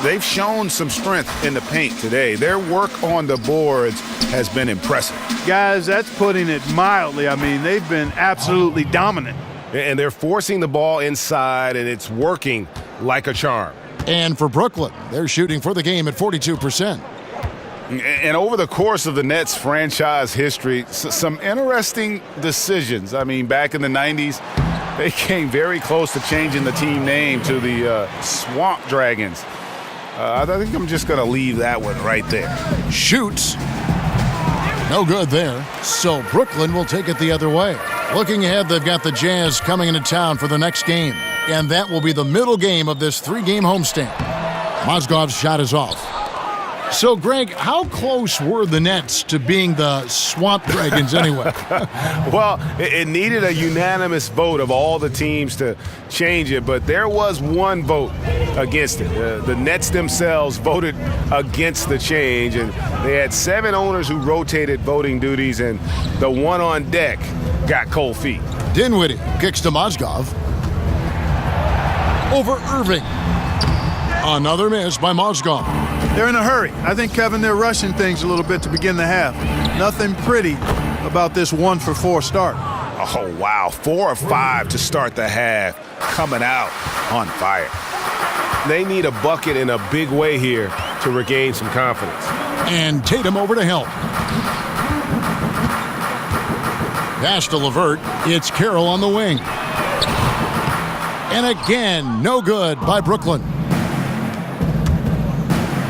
They've shown some strength in the paint today. Their work on the boards has been impressive. Guys, that's putting it mildly. I mean, they've been absolutely dominant. And they're forcing the ball inside, and it's working like a charm. And for Brooklyn, they're shooting for the game at 42%. And over the course of the Nets franchise history, some interesting decisions. I mean, back in the 90s, they came very close to changing the team name to the Swamp Dragons. I think I'm just going to leave that one right there. Shoots. No good there. So Brooklyn will take it the other way. Looking ahead, they've got the Jazz coming into town for the next game. And that will be the middle game of this 3-game homestand. Mozgov's shot is off. So, Greg, how close were the Nets to being the Swamp Dragons anyway? Well, it needed a unanimous vote of all the teams to change it, but there was one vote against it. The Nets themselves voted against the change, and they had 7 owners who rotated voting duties, and the one on deck got cold feet. Dinwiddie kicks to Mozgov. Over Irving. Another miss by Mozgov. They're in a hurry. I think, Kevin, they're rushing things a little bit to begin the half. Nothing pretty about this 1-for-4 start. Oh, wow. 4 of 5 to start the half. Coming out on fire. They need a bucket in a big way here to regain some confidence. And Tatum over to help. Pass to LeVert. It's Carroll on the wing. And again, no good by Brooklyn.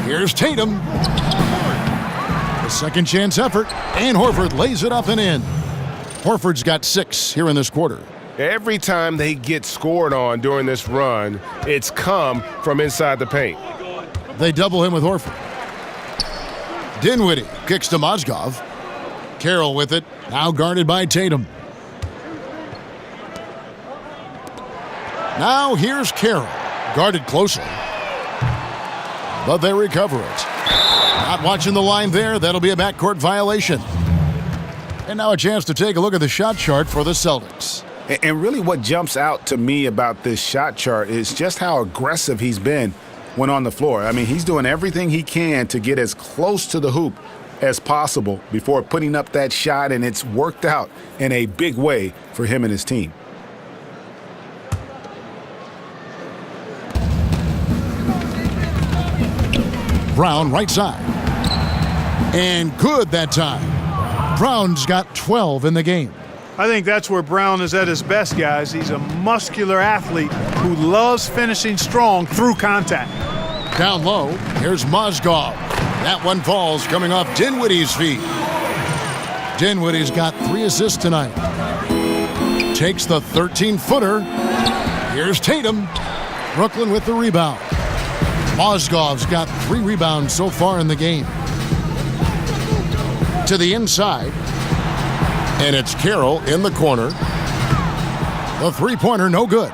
Here's Tatum. A second chance effort, and Horford lays it up and in. Horford's got 6 here in this quarter. Every time they get scored on during this run, it's come from inside the paint. They double him with Horford. Dinwiddie kicks to Mozgov. Carroll with it, now guarded by Tatum. Now here's Carroll, guarded closely. But they recover it. Not watching the line there. That'll be a backcourt violation. And now a chance to take a look at the shot chart for the Celtics. And really what jumps out to me about this shot chart is just how aggressive he's been when on the floor. I mean, he's doing everything he can to get as close to the hoop as possible before putting up that shot, and it's worked out in a big way for him and his team. Brown right side. And good that time. Brown's got 12 in the game. I think that's where Brown is at his best, guys. He's a muscular athlete who loves finishing strong through contact. Down low, here's Mozgov. That one falls coming off Dinwiddie's feet. Dinwiddie's got 3 assists tonight. Takes the 13-footer. Here's Tatum. Brooklyn with the rebound. Mozgov's got 3 rebounds so far in the game. To the inside. And it's Carroll in the corner. The 3-pointer no good.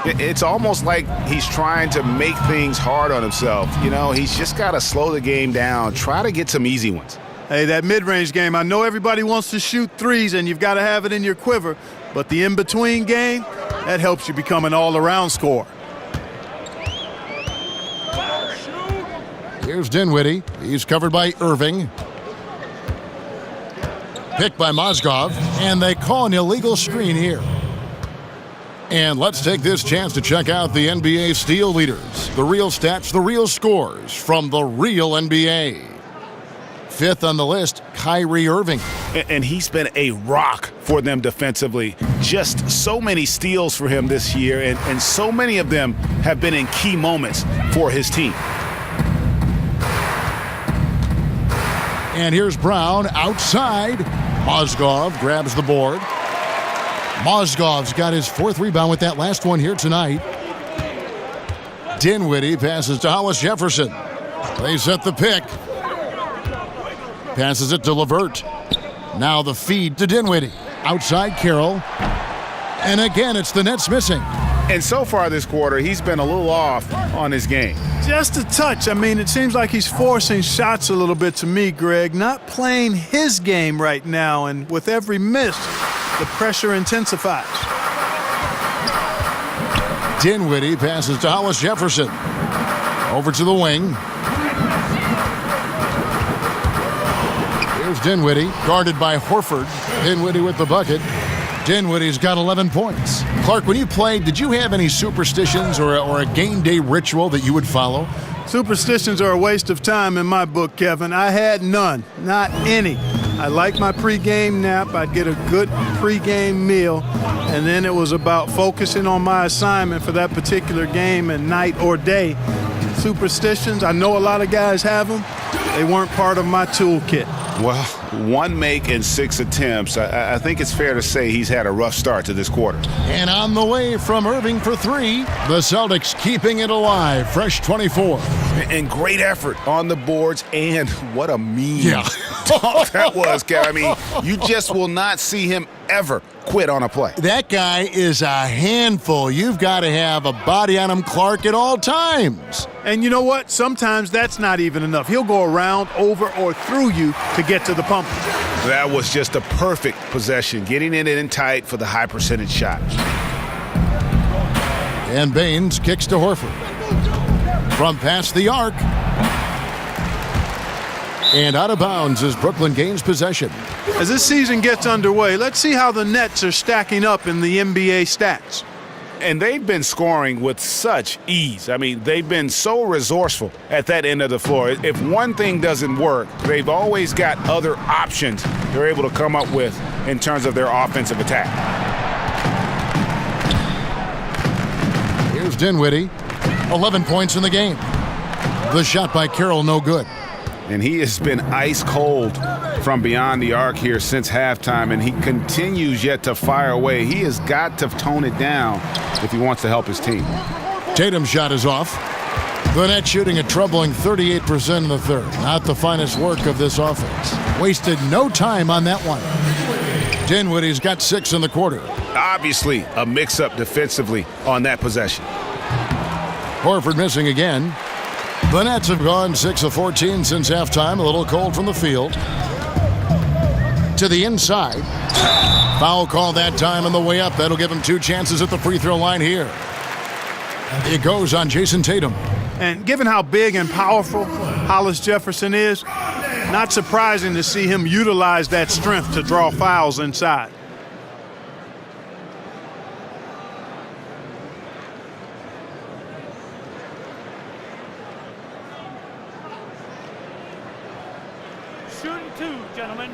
It's almost like he's trying to make things hard on himself. You know, he's just got to slow the game down, try to get some easy ones. Hey, that mid-range game, I know everybody wants to shoot threes and you've got to have it in your quiver, but the in-between game, that helps you become an all-around scorer. Here's Dinwiddie. He's covered by Irving. Picked by Mozgov, and they call an illegal screen here. And let's take this chance to check out the NBA steal leaders. The real stats, the real scores from the real NBA. 5th on the list, Kyrie Irving. And he's been a rock for them defensively. Just so many steals for him this year, and so many of them have been in key moments for his team. And here's Brown outside. Mozgov grabs the board. Mozgov's got his 4th rebound with that last one here tonight. Dinwiddie passes to Hollis Jefferson. They set the pick. Passes it to LeVert. Now the feed to Dinwiddie. Outside Carroll. And again, it's the Nets missing. And so far this quarter, he's been a little off on his game. Just a touch. I mean, it seems like he's forcing shots a little bit to me, Greg. Not playing his game right now, and with every miss, the pressure intensifies. Dinwiddie passes to Hollis Jefferson. Over to the wing. Here's Dinwiddie, guarded by Horford. Dinwiddie with the bucket. Dinwiddie's got 11 points. Clark, when you played, did you have any superstitions or a game day ritual that you would follow? Superstitions are a waste of time in my book, Kevin. I had none, not any. I liked my pregame nap. I'd get a good pregame meal, and then it was about focusing on my assignment for that particular game and night or day. Superstitions, I know a lot of guys have them. They weren't part of my toolkit. Well, 1 make and 6 attempts. I think it's fair to say he's had a rough start to this quarter. And on the way from Irving for 3, the Celtics keeping it alive. Fresh 24. And great effort on the boards, and what a mean dog that was, Kev. I mean, you just will not see him ever quit on a play. That guy is a handful. You've got to have a body on him, Clark, at all times. And you know what? Sometimes that's not even enough. He'll go around, over, or through you to get to the pump. That was just a perfect possession, getting it in tight for the high percentage shot. And Baines kicks to Horford. From past the arc. And out of bounds as Brooklyn gains possession. As this season gets underway, let's see how the Nets are stacking up in the NBA stats. And they've been scoring with such ease. I mean, they've been so resourceful at that end of the floor. If one thing doesn't work, they've always got other options they're able to come up with in terms of their offensive attack. Here's Dinwiddie. 11 points in the game. The shot by Carroll, no good. And he has been ice cold from beyond the arc here since halftime, and he continues yet to fire away. He has got to tone it down if he wants to help his team. Tatum's shot is off. The Nets shooting a troubling 38% in the third. Not the finest work of this offense. Wasted no time on that one. Dinwiddie's got 6 in the quarter. Obviously a mix-up defensively on that possession. Horford missing again. The Nets have gone 6 of 14 since halftime. A little cold from the field. To the inside. Foul call that time on the way up. That'll give him 2 chances at the free throw line here. It goes on Jason Tatum. And given how big and powerful Hollis Jefferson is, not surprising to see him utilize that strength to draw fouls inside. Shooting 2, gentlemen.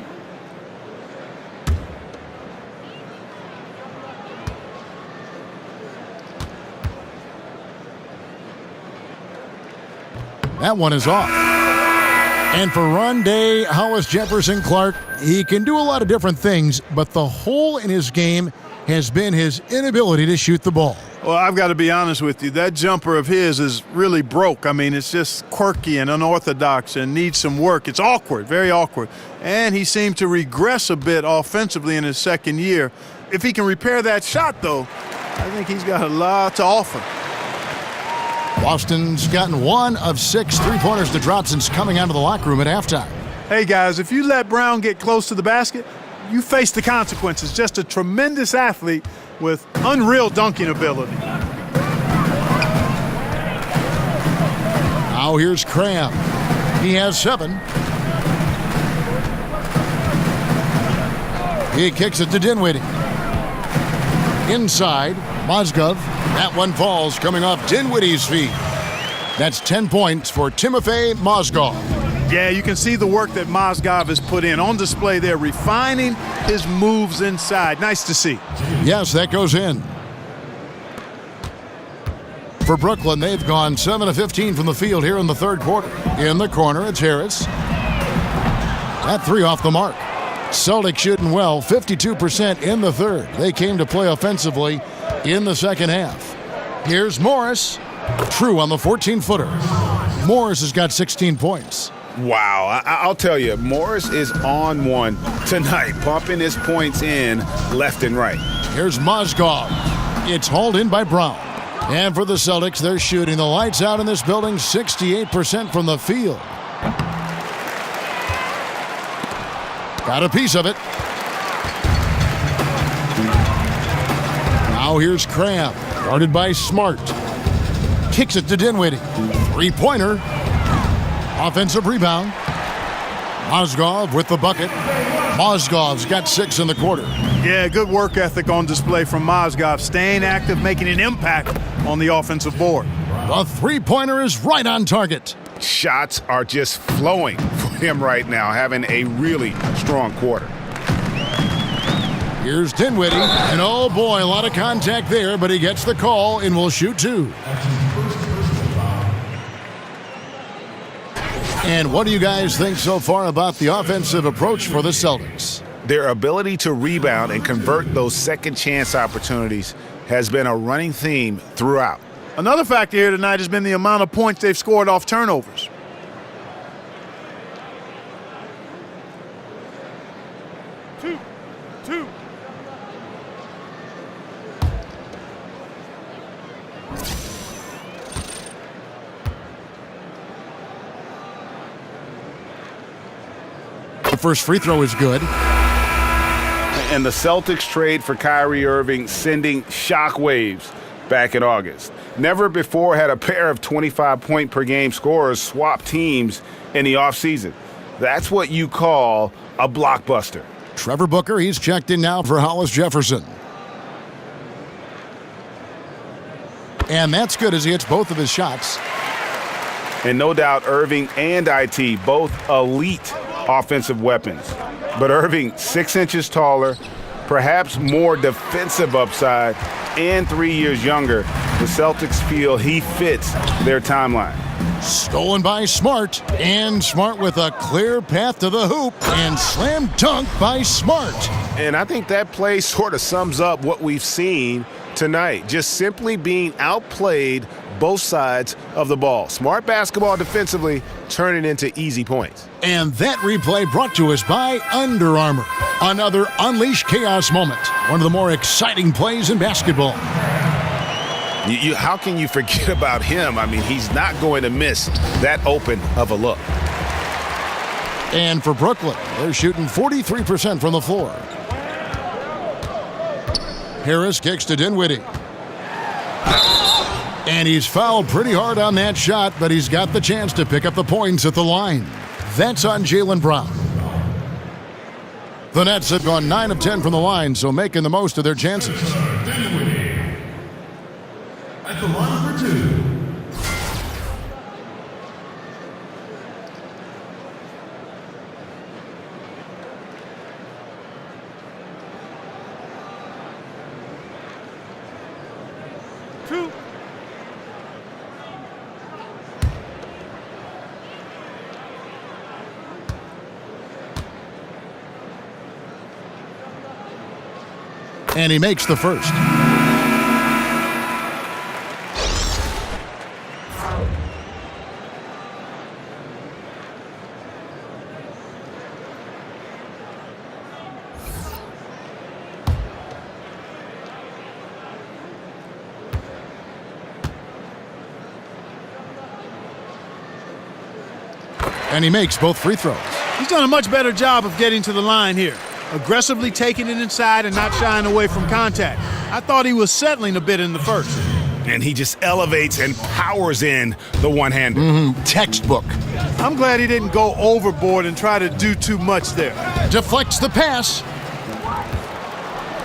That one is off. And for run day, Hollis Jefferson Clark, he can do a lot of different things, but the hole in his game has been his inability to shoot the ball. Well, I've got to be honest with you. That jumper of his is really broke. I mean, it's just quirky and unorthodox and needs some work. It's awkward, very awkward. And he seemed to regress a bit offensively in his second year. If he can repair that shot, though, I think he's got a lot to offer. Boston's gotten 1 of 6 3-pointers to drop since coming out of the locker room at halftime. Hey, guys, if you let Brown get close to the basket, you face the consequences. Just a tremendous athlete with unreal dunking ability. Now here's Cram. He has 7. He kicks it to Dinwiddie. Inside, Mozgov. That one falls coming off Dinwiddie's feet. That's 10 points for Timofey Mozgov. Yeah, you can see the work that Mozgov has put in on display there, refining his moves inside. Nice to see. Yes, that goes in. For Brooklyn, they've gone 7 of 15 from the field here in the third quarter. In the corner, it's Harris. That 3 off the mark. Celtics shooting well, 52% in the third. They came to play offensively in the second half. Here's Morris. True on the 14-footer. Morris has got 16 points. Wow, I'll tell you, Morris is on one tonight, pumping his points in left and right. Here's Mozgov. It's hauled in by Brown. And for the Celtics, they're shooting the lights out in this building, 68% from the field. Got a piece of it. Now here's Cram, guarded by Smart. Kicks it to Dinwiddie. 3-pointer. Offensive rebound. Mozgov with the bucket. Mozgov's got 6 in the quarter. Yeah, good work ethic on display from Mozgov, staying active, making an impact on the offensive board. The three-pointer is right on target. Shots are just flowing for him right now, having a really strong quarter. Here's Dinwiddie, and oh boy, a lot of contact there, but he gets the call and will shoot two. And what do you guys think so far about the offensive approach for the Celtics? Their ability to rebound and convert those second chance opportunities has been a running theme throughout. Another factor here tonight has been the amount of points they've scored off turnovers. Two. The first free throw is good. And the Celtics trade for Kyrie Irving, sending shockwaves back in August. Never before had a pair of 25-point-per-game scorers swap teams in the offseason. That's what you call a blockbuster. Trevor Booker, he's checked in now for Hollis Jefferson. And that's good as he hits both of his shots. And no doubt Irving and IT, both elite offensive weapons. But Irving, 6 inches taller, perhaps more defensive upside, and 3 years younger. The Celtics feel he fits their timeline. Stolen by Smart, and Smart with a clear path to the hoop, and slam dunk by Smart. And I think that play sort of sums up what we've seen tonight, just simply being outplayed both sides of the ball. Smart basketball defensively, turning into easy points. And that replay brought to us by Under Armour. Another Unleash Chaos moment. One of the more exciting plays in basketball. How can you forget about him? I mean, he's not going to miss that open of a look. And for Brooklyn, they're shooting 43% from the floor. Harris kicks to Dinwiddie. And he's fouled pretty hard on that shot, but he's got the chance to pick up the points at the line. That's on Jaylen Brown. The Nets have gone 9 of 10 from the line, so making the most of their chances. Dinwiddie at the line for two. And he makes the first. And he makes both free throws. He's done a much better job of getting to the line here. Aggressively taking it inside and not shying away from contact. I thought he was settling a bit in the first. And he just elevates and powers in the one-hander. Textbook. I'm glad he didn't go overboard and try to do too much there. Deflects the pass.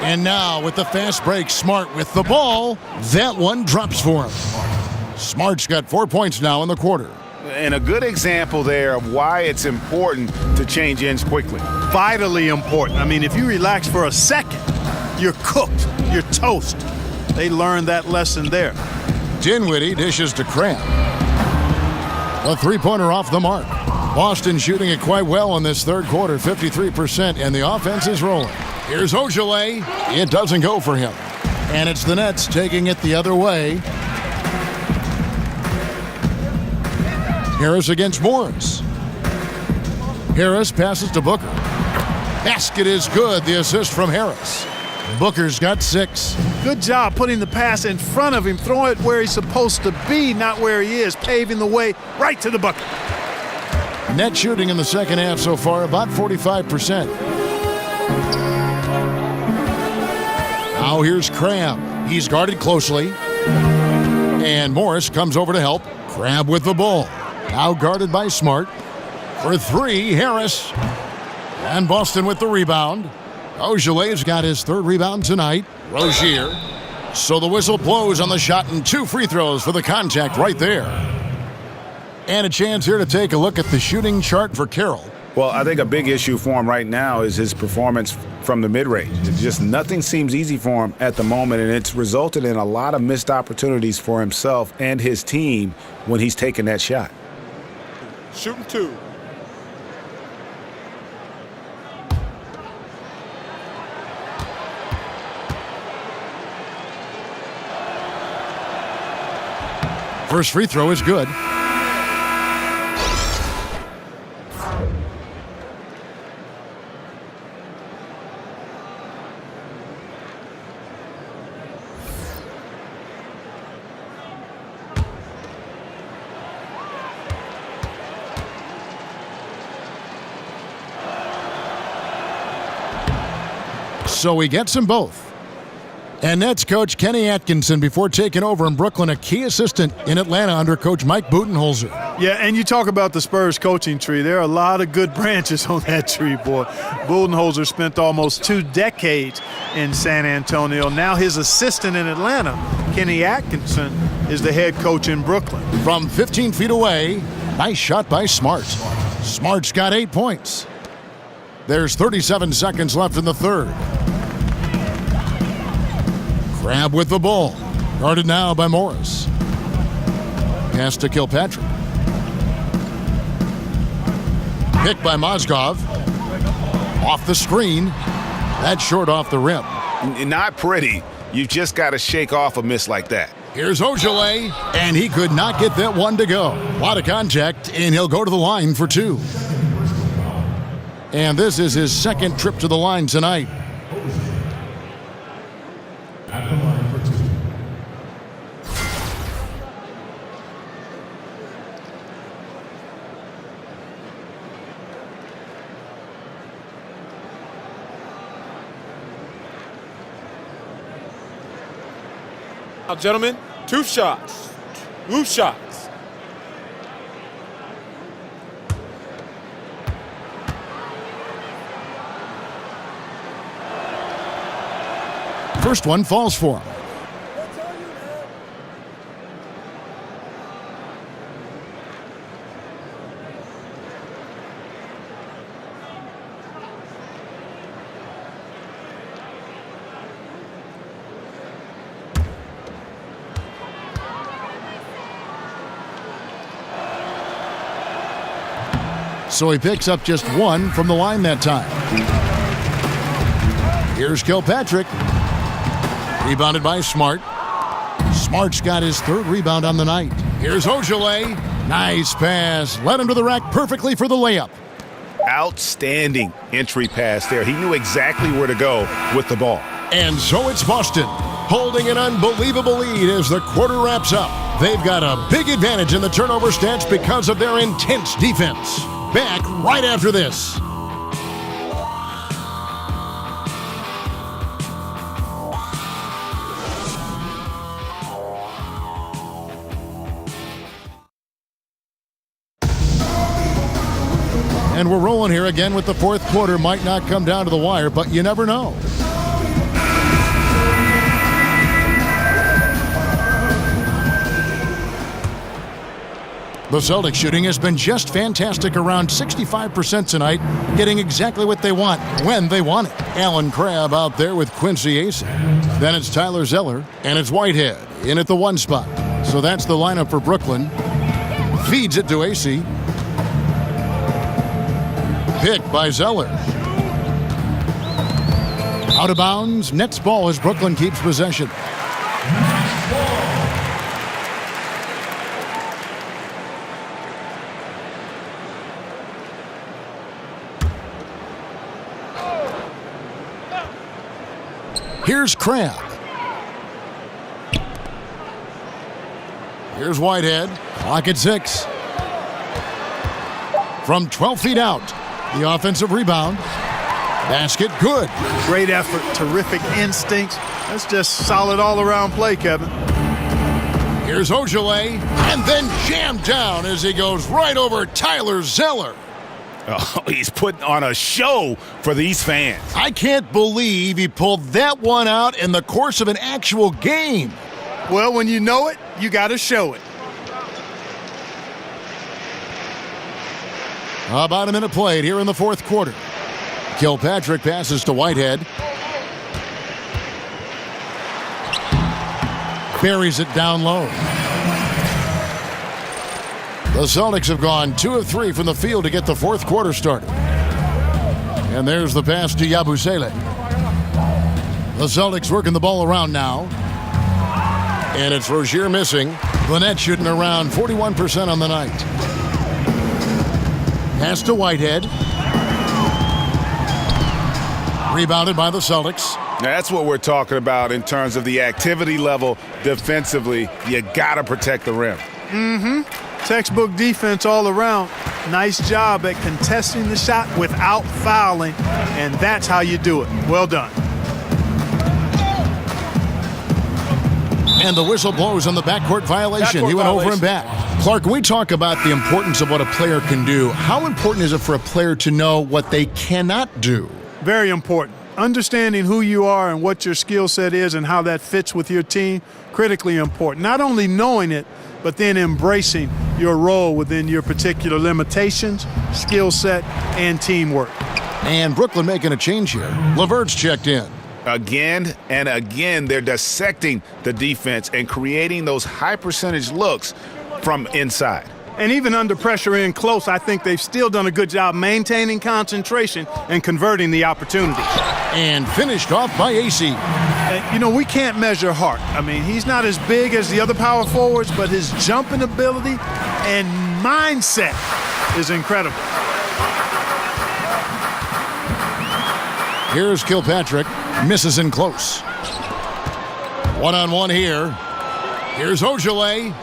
And now with the fast break, Smart with the ball. That one drops for him. Smart's got 4 points now in the quarter. And a good example there of why it's important to change ends quickly. Vitally important. I mean, if you relax for a second, you're cooked. You're toast. They learned that lesson there. Dinwiddie dishes to Cramp. A three-pointer off the mark. Boston shooting it quite well in this third quarter, 53%, and the offense is rolling. Here's Ojale. It doesn't go for him. And it's the Nets taking it the other way. Harris against Morris. Harris passes to Booker. Basket is good. The assist from Harris. Booker's got 6. Good job putting the pass in front of him, throwing it where he's supposed to be, not where he is, paving the way right to the bucket. Net shooting in the second half so far, about 45%. Now here's Crabb. He's guarded closely. And Morris comes over to help. Crabb with the ball. Now guarded by Smart. For 3, Harris. And Boston with the rebound. Ojelé's got his third rebound tonight. Rozier. So the whistle blows on the shot and 2 free throws for the contact right there. And a chance here to take a look at the shooting chart for Carroll. Well, I think a big issue for him right now is his performance from the mid-range. Just nothing seems easy for him at the moment, and it's resulted in a lot of missed opportunities for himself and his team when he's taken that shot. Shooting 2. First free throw is good. So he gets them both. And Nets coach Kenny Atkinson, before taking over in Brooklyn, a key assistant in Atlanta under coach Mike Budenholzer. Yeah, and you talk about the Spurs coaching tree. There are a lot of good branches on that tree, boy. Budenholzer spent almost 2 decades in San Antonio. Now his assistant in Atlanta, Kenny Atkinson, is the head coach in Brooklyn. From 15 feet away, nice shot by Smart. Smart's got 8 points. There's 37 seconds left in the third. Crab with the ball. Guarded now by Morris. Pass to Kilpatrick. Picked by Mozgov. Off the screen. That's short off the rim. Not pretty. You've just got to shake off a miss like that. Here's Ojeleye, and he could not get that one to go. A lot of contact, and he'll go to the line for 2. And this is his second trip to the line tonight. At the line for 2. Now, gentlemen, 2 shots. 2 shots. First one falls for him. So he picks up just 1 from the line that time. Here's Kilpatrick. Rebounded by Smart. Smart's got his 3rd rebound on the night. Here's Ojeleye. Nice pass. Led him to the rack perfectly for the layup. Outstanding entry pass there. He knew exactly where to go with the ball. And so it's Boston, holding an unbelievable lead as the quarter wraps up. They've got a big advantage in the turnover stats because of their intense defense. Back right after this. And we're rolling here again with the 4th quarter. Might not come down to the wire, but you never know. The Celtics shooting has been just fantastic, around 65% tonight, getting exactly what they want, when they want it. Alan Crabb out there with Quincy Acey. Then it's Tyler Zeller, and it's Whitehead in at the 1 spot. So that's the lineup for Brooklyn. Feeds it to Acey. Picked by Zeller. Out of bounds, Nets ball as Brooklyn keeps possession. Here's Crabb. Here's Whitehead. Clock at 6. From 12 feet out, the offensive rebound. Basket good. Great effort, terrific instincts. That's just solid all-around play, Kevin. Here's Ojeleye, and then jammed down as he goes right over Tyler Zeller. Oh, he's putting on a show for these fans. I can't believe he pulled that one out in the course of an actual game. Well, when you know it, you got to show it. About a minute played here in the fourth quarter. Kilpatrick passes to Whitehead. Buries it down low. The Celtics have gone 2 of 3 from the field to get the fourth quarter started. And there's the pass to Yabusele. The Celtics working the ball around now. And it's Rozier missing. The net shooting around 41% on the night. Pass to Whitehead. Rebounded by the Celtics. That's what we're talking about in terms of the activity level defensively. You got to protect the rim. Textbook defense all around. Nice job at contesting the shot without fouling, and that's how you do it. Well done. And the whistle blows on the backcourt violation. He went over and back. Clark, when we talk about the importance of what a player can do, how important is it for a player to know what they cannot do? Very important. Understanding who you are and what your skill set is and how that fits with your team, critically important. Not only knowing it, but then embracing your role within your particular limitations, skill set, and teamwork. And Brooklyn making a change here. LeVert's checked in. Again and again, they're dissecting the defense and creating those high percentage looks from inside. And even under pressure in close, I think they've still done a good job maintaining concentration and converting the opportunities. And finished off by AC. You know, we can't measure Hart. I mean, he's not as big as the other power forwards, but his jumping ability and mindset is incredible. Here's Kilpatrick. Misses in close. One-on-one here. Here's Ojale.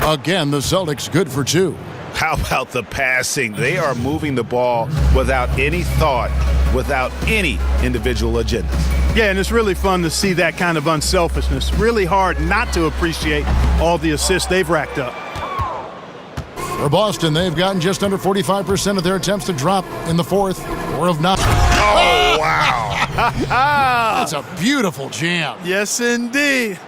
Again, the Celtics good for 2. How about the passing? They are moving the ball without any thought, without any individual agenda. Yeah, and it's really fun to see that kind of unselfishness. Really hard not to appreciate all the assists they've racked up. For Boston, they've gotten just under 45% of their attempts to drop in the fourth, or of not. Oh, wow. That's a beautiful jam. Yes, indeed.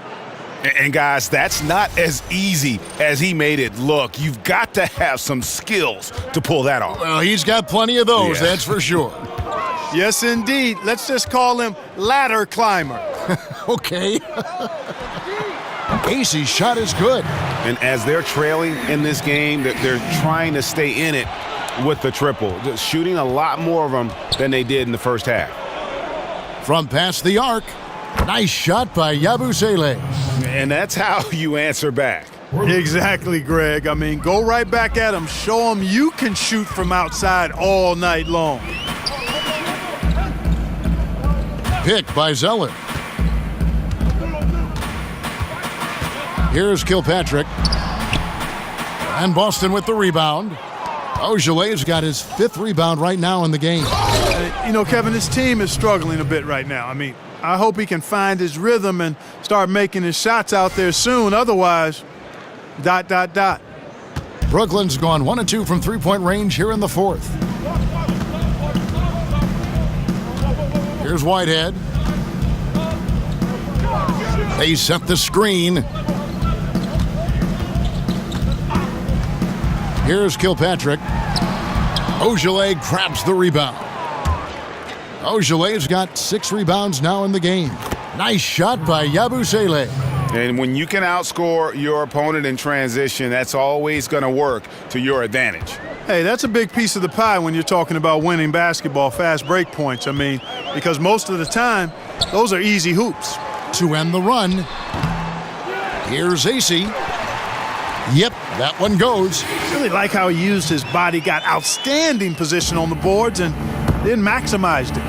And guys, that's not as easy as he made it look. You've got to have some skills to pull that off. Well, he's got plenty of those, that's for sure. Yes, indeed. Let's just call him ladder climber. Okay. Casey's shot is good. And as they're trailing in this game, they're trying to stay in it with the triple. Just shooting a lot more of them than they did in the first half. From past the arc. Nice shot by Yabusele. And that's how you answer back. Exactly, Greg. I mean, go right back at him. Show him you can shoot from outside all night long. Picked by Zeller. Here's Kilpatrick. And Boston with the rebound. Ojale's got his 5th rebound right now in the game. You know, Kevin, this team is struggling a bit right now. I mean, I hope he can find his rhythm and start making his shots out there soon. Otherwise, ... Brooklyn's gone 1 of 2 from three-point range here in the fourth. Here's Whitehead. They set the screen. Here's Kilpatrick. Ojale grabs the rebound. Ojale's got 6 rebounds now in the game. Nice shot by Yabusele. And when you can outscore your opponent in transition, that's always going to work to your advantage. Hey, that's a big piece of the pie when you're talking about winning basketball, fast break points. I mean, because most of the time, those are easy hoops. To end the run, here's AC. Yep, that one goes. Really like how he used his body, got outstanding position on the boards, and then maximized it.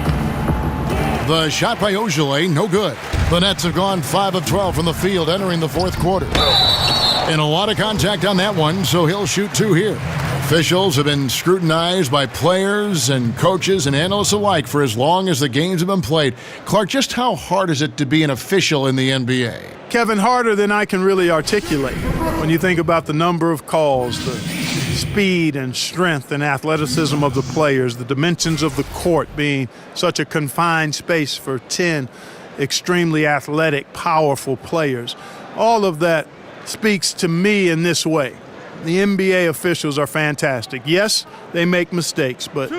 The shot by Ojale, no good. The Nets have gone 5 of 12 from the field entering the fourth quarter. And a lot of contact on that one, so he'll shoot 2 here. Officials have been scrutinized by players and coaches and analysts alike for as long as the games have been played. Clark, just how hard is it to be an official in the NBA? Kevin, harder than I can really articulate. When you think about the number of calls, the speed and strength and athleticism of the players, the dimensions of the court being such a confined space for 10 extremely athletic, powerful players. All of that speaks to me in this way. The NBA officials are fantastic. Yes, they make mistakes, but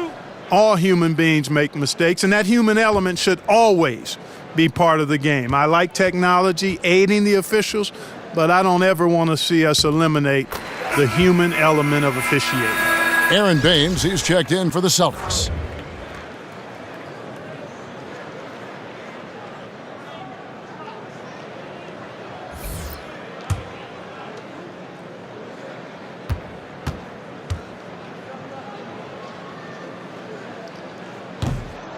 all human beings make mistakes, and that human element should always be part of the game. I like technology aiding the officials, but I don't ever want to see us eliminate the human element of officiating. Aaron Baines, he's checked in for the Celtics.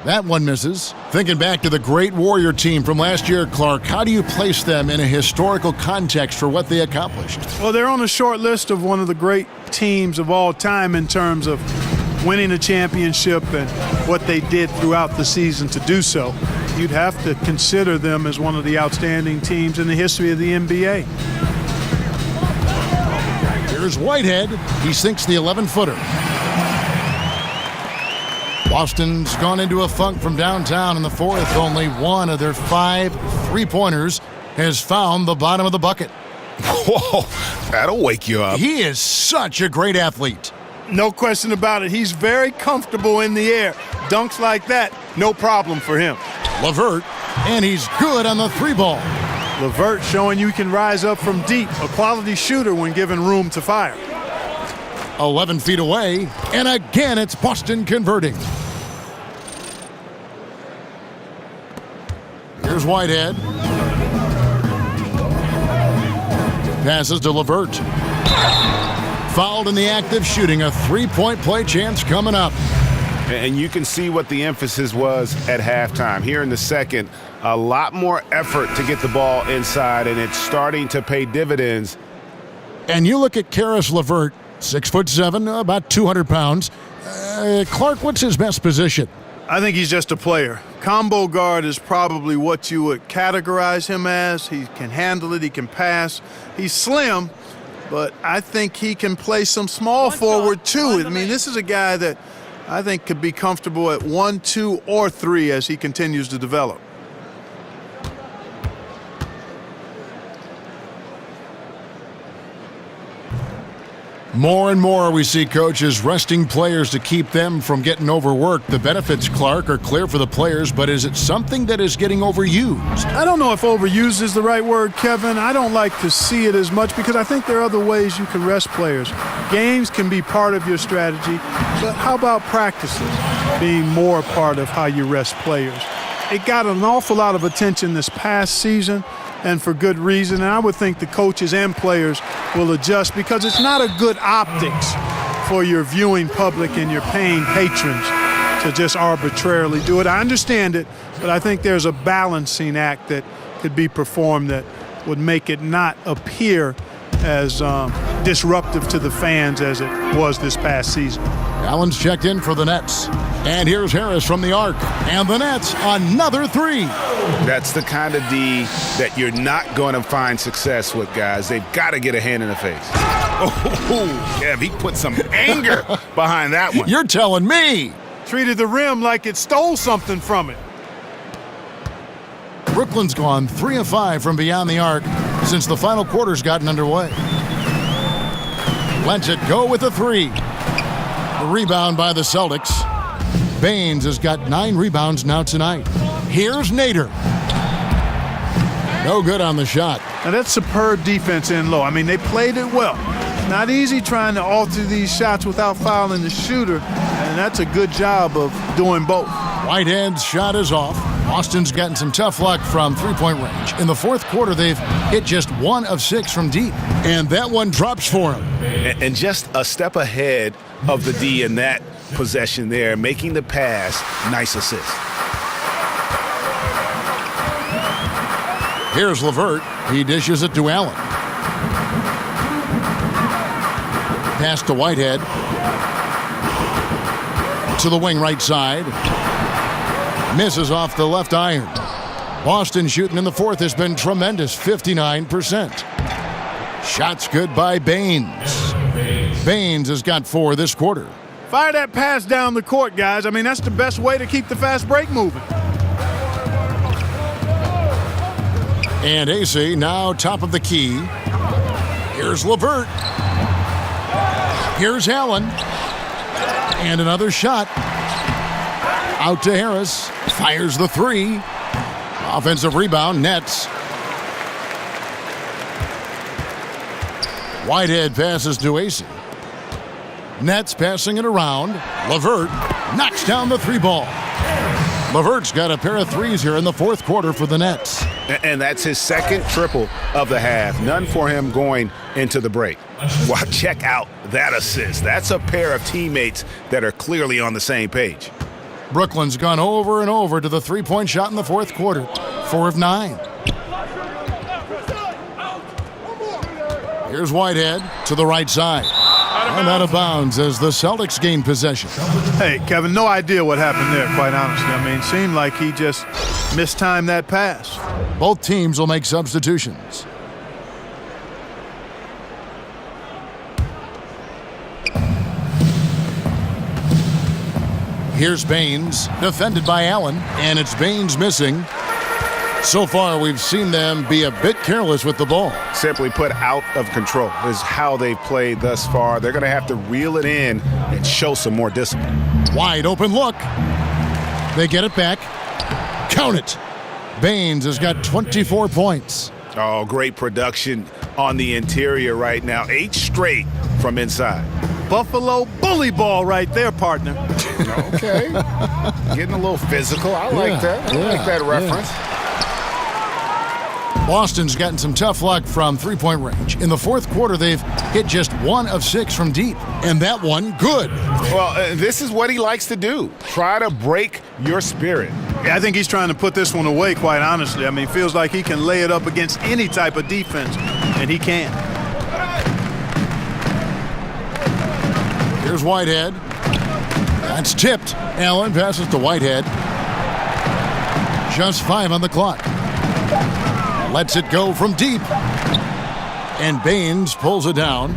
That one misses. Thinking back to the great Warrior team from last year, Clark, how do you place them in a historical context for what they accomplished? Well, they're on a short list of one of the great teams of all time in terms of winning a championship and what they did throughout the season to do so. You'd have to consider them as one of the outstanding teams in the history of the NBA. Here's Whitehead. He sinks the 11-footer. Boston's gone into a funk from downtown in the fourth. Only one of their 5 3-pointers has found the bottom of the bucket. Whoa, that'll wake you up. He is such a great athlete. No question about it. He's very comfortable in the air. Dunks like that, no problem for him. LeVert, and he's good on the 3-ball. LeVert showing you can rise up from deep. A quality shooter when given room to fire. 11 feet away, and again it's Boston converting. Here's Whitehead. Passes to LeVert. Fouled in the act of shooting. A 3-point play chance coming up. And you can see what the emphasis was at halftime. Here in the second, a lot more effort to get the ball inside, and it's starting to pay dividends. And you look at Karis LeVert, 6'7", about 200 pounds. Clark, what's his best position? I think he's just a player. Combo guard is probably what you would categorize him as. He can handle it. He can pass. He's slim, but I think he can play some small forward too. I mean, this is a guy that I think could be comfortable at 1, 2, or 3 as he continues to develop. More and more we see coaches resting players to keep them from getting overworked. The benefits, Clark, are clear for the players, but is it something that is getting overused? I don't know if overused is the right word, Kevin. I don't like to see it as much because I think there are other ways you can rest players. Games can be part of your strategy, but how about practices being more a part of how you rest players? It got an awful lot of attention this past season, and for good reason. And I would think the coaches and players will adjust because it's not a good optics for your viewing public and your paying patrons to just arbitrarily do it. I understand it, but I think there's a balancing act that could be performed that would make it not appear as disruptive to the fans as it was this past season. Allen's checked in for the Nets. And here's Harris from the arc. And the Nets, another 3. That's the kind of D that you're not going to find success with, guys. They've got to get a hand in the face. Oh, yeah, he put some anger behind that one. You're telling me. Treated the rim like it stole something from it. Brooklyn's gone 3 of 5 from beyond the arc since the final quarter's gotten underway. Lets it go with a 3. The rebound by the Celtics. Baines has got 9 rebounds now tonight. Here's Nader. No good on the shot. Now that's superb defense in low. I mean, they played it well. Not easy trying to alter these shots without fouling the shooter, and that's a good job of doing both. Whitehead's shot is off. Boston's gotten some tough luck from 3-point range. In the fourth quarter, they've hit just 1 of 6 from deep, and that one drops for him. And just a step ahead of the D in that possession there, making the pass. Nice assist. Here's LeVert. He dishes it to Allen. Pass to Whitehead. To the wing right side. Misses off the left iron. Boston shooting in the fourth has been tremendous, 59%. Shots good by Baines. Baines has got 4 this quarter. Fire that pass down the court, guys. I mean, that's the best way to keep the fast break moving. And AC now top of the key. Here's LeVert. Here's Allen. And another shot. Out to Harris. Fires the 3. Offensive rebound, Nets. Whitehead passes to AC. Nets passing it around. LeVert knocks down the 3 ball. LeVert's got a pair of 3s here in the 4th quarter for the Nets. And that's his second triple of the half. None for him going into the break. Well, check out that assist. That's a pair of teammates that are clearly on the same page. Brooklyn's gone over and over to the 3-point shot in the 4th quarter. 4 of 9. Here's Whitehead to the right side. And out of bounds as the Celtics gain possession. Hey, Kevin, no idea what happened there, quite honestly. I mean, it seemed like he just mistimed that pass. Both teams will make substitutions. Here's Baines, defended by Allen, and it's Baines missing. So far, we've seen them be a bit careless with the ball. Simply put, out of control is how they've played thus far. They're going to have to reel it in and show some more discipline. Wide open look. They get it back. Count it. Baines has got 24 points. Oh, great production on the interior right now. 8 straight from inside. Buffalo bully ball right there, partner. Okay. Getting a little physical. I like that. I like that reference. Boston's gotten some tough luck from 3-point range. In the 4th quarter, they've hit just 1 of 6 from deep. And that one, good. Well, this is what he likes to do. Try to break your spirit. Yeah, I think he's trying to put this one away, quite honestly. I mean, it feels like he can lay it up against any type of defense, and he can. Here's Whitehead. That's tipped. Allen passes to Whitehead. Just 5 on the clock. Lets it go from deep. And Baines pulls it down.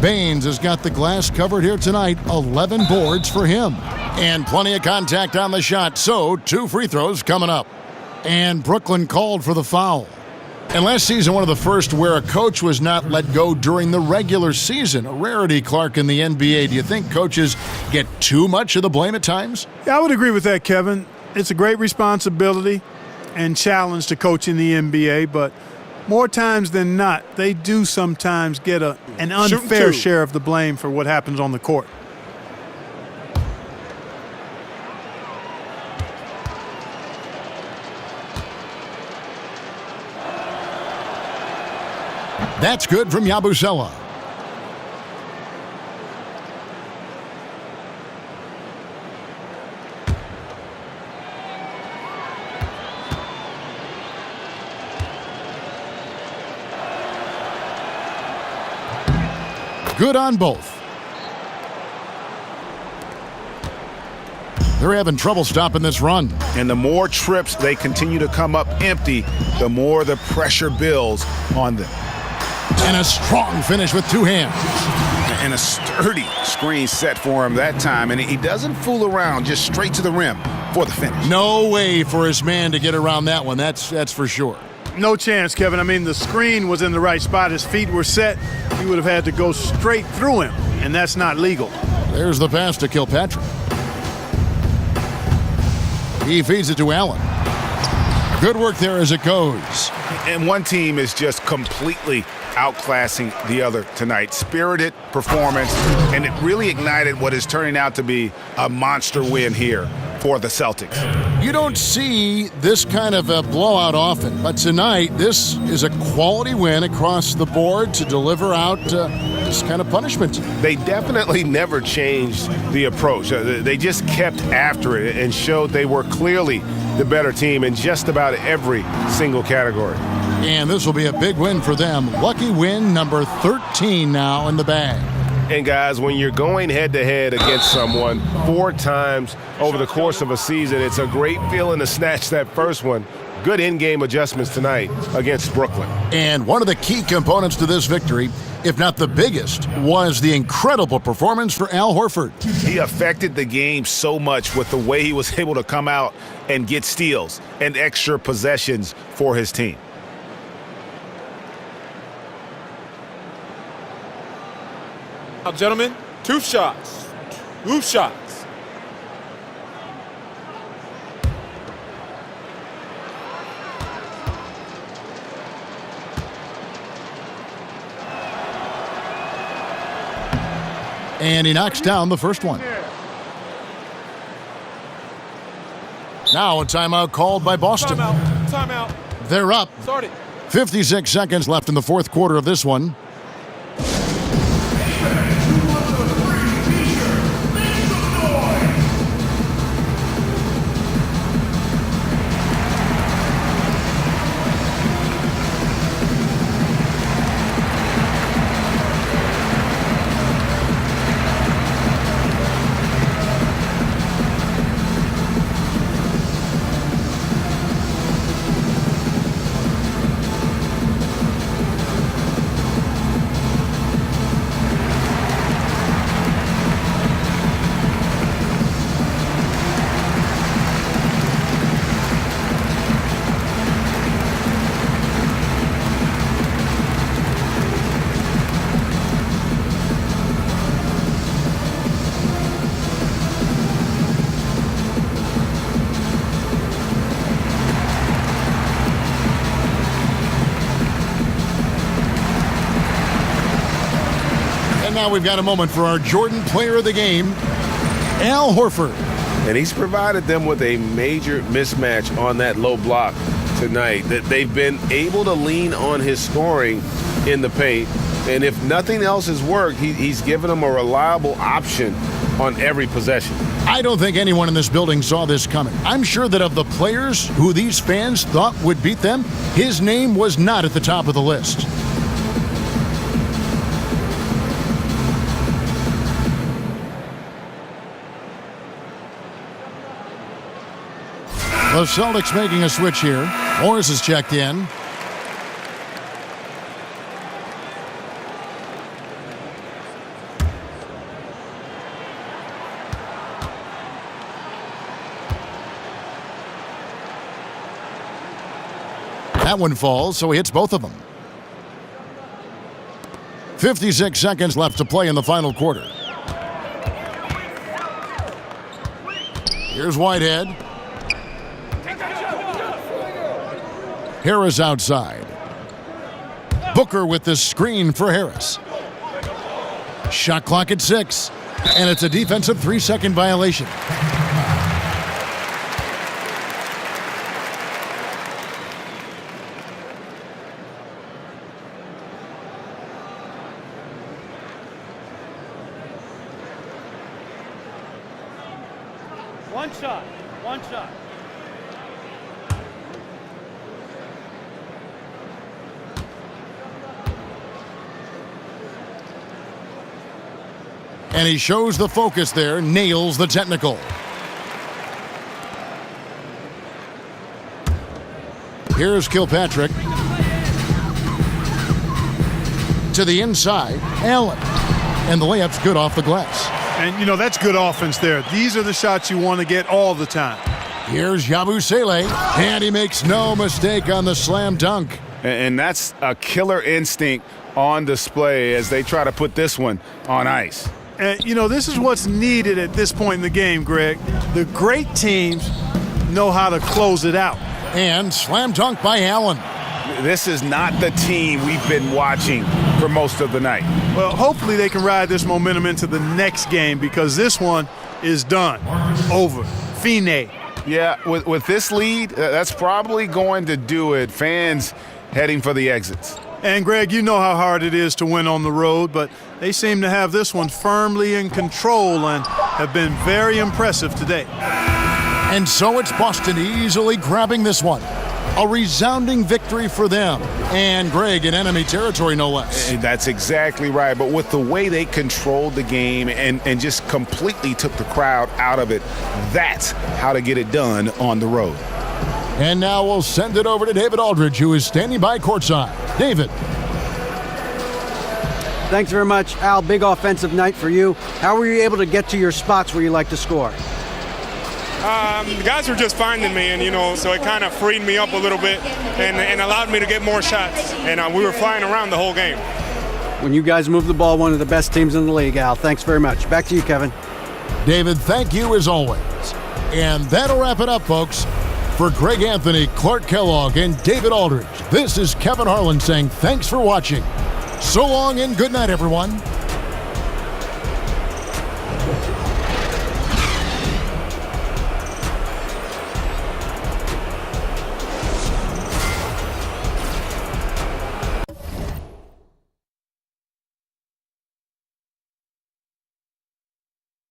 Baines has got the glass covered here tonight. 11 boards for him. And plenty of contact on the shot. So 2 free throws coming up. And Brooklyn called for the foul. And last season, one of the first where a coach was not let go during the regular season. A rarity, Clark, in the NBA. Do you think coaches get too much of the blame at times? Yeah, I would agree with that, Kevin. It's a great responsibility and challenge to coach in the NBA, but more times than not, they do sometimes get an unfair share of the blame for what happens on the court. That's good from Yabusele. Good on both. They're having trouble stopping this run. And the more trips they continue to come up empty, the more the pressure builds on them. And a strong finish with 2 hands. And a sturdy screen set for him that time. And he doesn't fool around, just straight to the rim for the finish. No way for his man to get around that one. That's for sure. No chance, Kevin. I mean, the screen was in the right spot. His feet were set. He would have had to go straight through him, and that's not legal. There's the pass to Kilpatrick. He feeds it to Allen. Good work there as it goes. And one team is just completely outclassing the other tonight. Spirited performance, and it really ignited what is turning out to be a monster win here for the Celtics. You don't see this kind of a blowout often, but tonight this is a quality win across the board to deliver out this kind of punishment. They definitely never changed the approach. They just kept after it and showed they were clearly the better team in just about every single category. And this will be a big win for them. Lucky win number 13 now in the bag. And guys, when you're going head-to-head against someone 4 times over the course of a season, it's a great feeling to snatch that first one. Good in-game adjustments tonight against Brooklyn. And one of the key components to this victory, if not the biggest, was the incredible performance for Al Horford. He affected the game so much with the way he was able to come out and get steals and extra possessions for his team. Now, gentlemen, 2 shots. 2 shots. And he knocks down the first one. Now a timeout called by Boston. Timeout. They're up. Start it. 56 seconds left in the fourth quarter of this one. Now we've got a moment for our Jordan Player of the Game, Al Horford. And he's provided them with a major mismatch on that low block tonight. That they've been able to lean on his scoring in the paint. And if nothing else has worked, he's given them a reliable option on every possession. I don't think anyone in this building saw this coming. I'm sure that of the players who these fans thought would beat them, his name was not at the top of the list. The Celtics making a switch here. Morris is checked in. That one falls, so he hits both of them. 56 seconds left to play in the final quarter. Here's Whitehead. Harris outside. Booker with the screen for Harris. Shot clock at 6. And it's a defensive 3-second violation. One shot. One shot. And he shows the focus there, nails the technical. Here's Kilpatrick. To the inside, Allen. And the layup's good off the glass. And, you know, that's good offense there. These are the shots you want to get all the time. Here's Yabusele, and he makes no mistake on the slam dunk. And that's a killer instinct on display as they try to put this one on ice. And, you know, this is what's needed at this point in the game, Greg. The great teams know how to close it out. And slam dunk by Allen. This is not the team we've been watching for most of the night. Well, hopefully they can ride this momentum into the next game because this one is done. Over. Fine. Yeah, with this lead, that's probably going to do it. Fans heading for the exits. And, Greg, you know how hard it is to win on the road, but they seem to have this one firmly in control and have been very impressive today. And so it's Boston easily grabbing this one. A resounding victory for them. And, Greg, in enemy territory, no less. That's exactly right. But with the way they controlled the game and just completely took the crowd out of it, that's how to get it done on the road. And now we'll send it over to David Aldridge, who is standing by courtside. David. Thanks very much, Al. Big offensive night for you. How were you able to get to your spots where you like to score? The guys were just finding me, and so it kind of freed me up a little bit and allowed me to get more shots. And we were flying around the whole game. When you guys move the ball, one of the best teams in the league, Al. Thanks very much. Back to you, Kevin. David, thank you as always. And that'll wrap it up, folks. For Greg Anthony, Clark Kellogg, and David Aldridge, this is Kevin Harlan saying thanks for watching. So long and good night, everyone.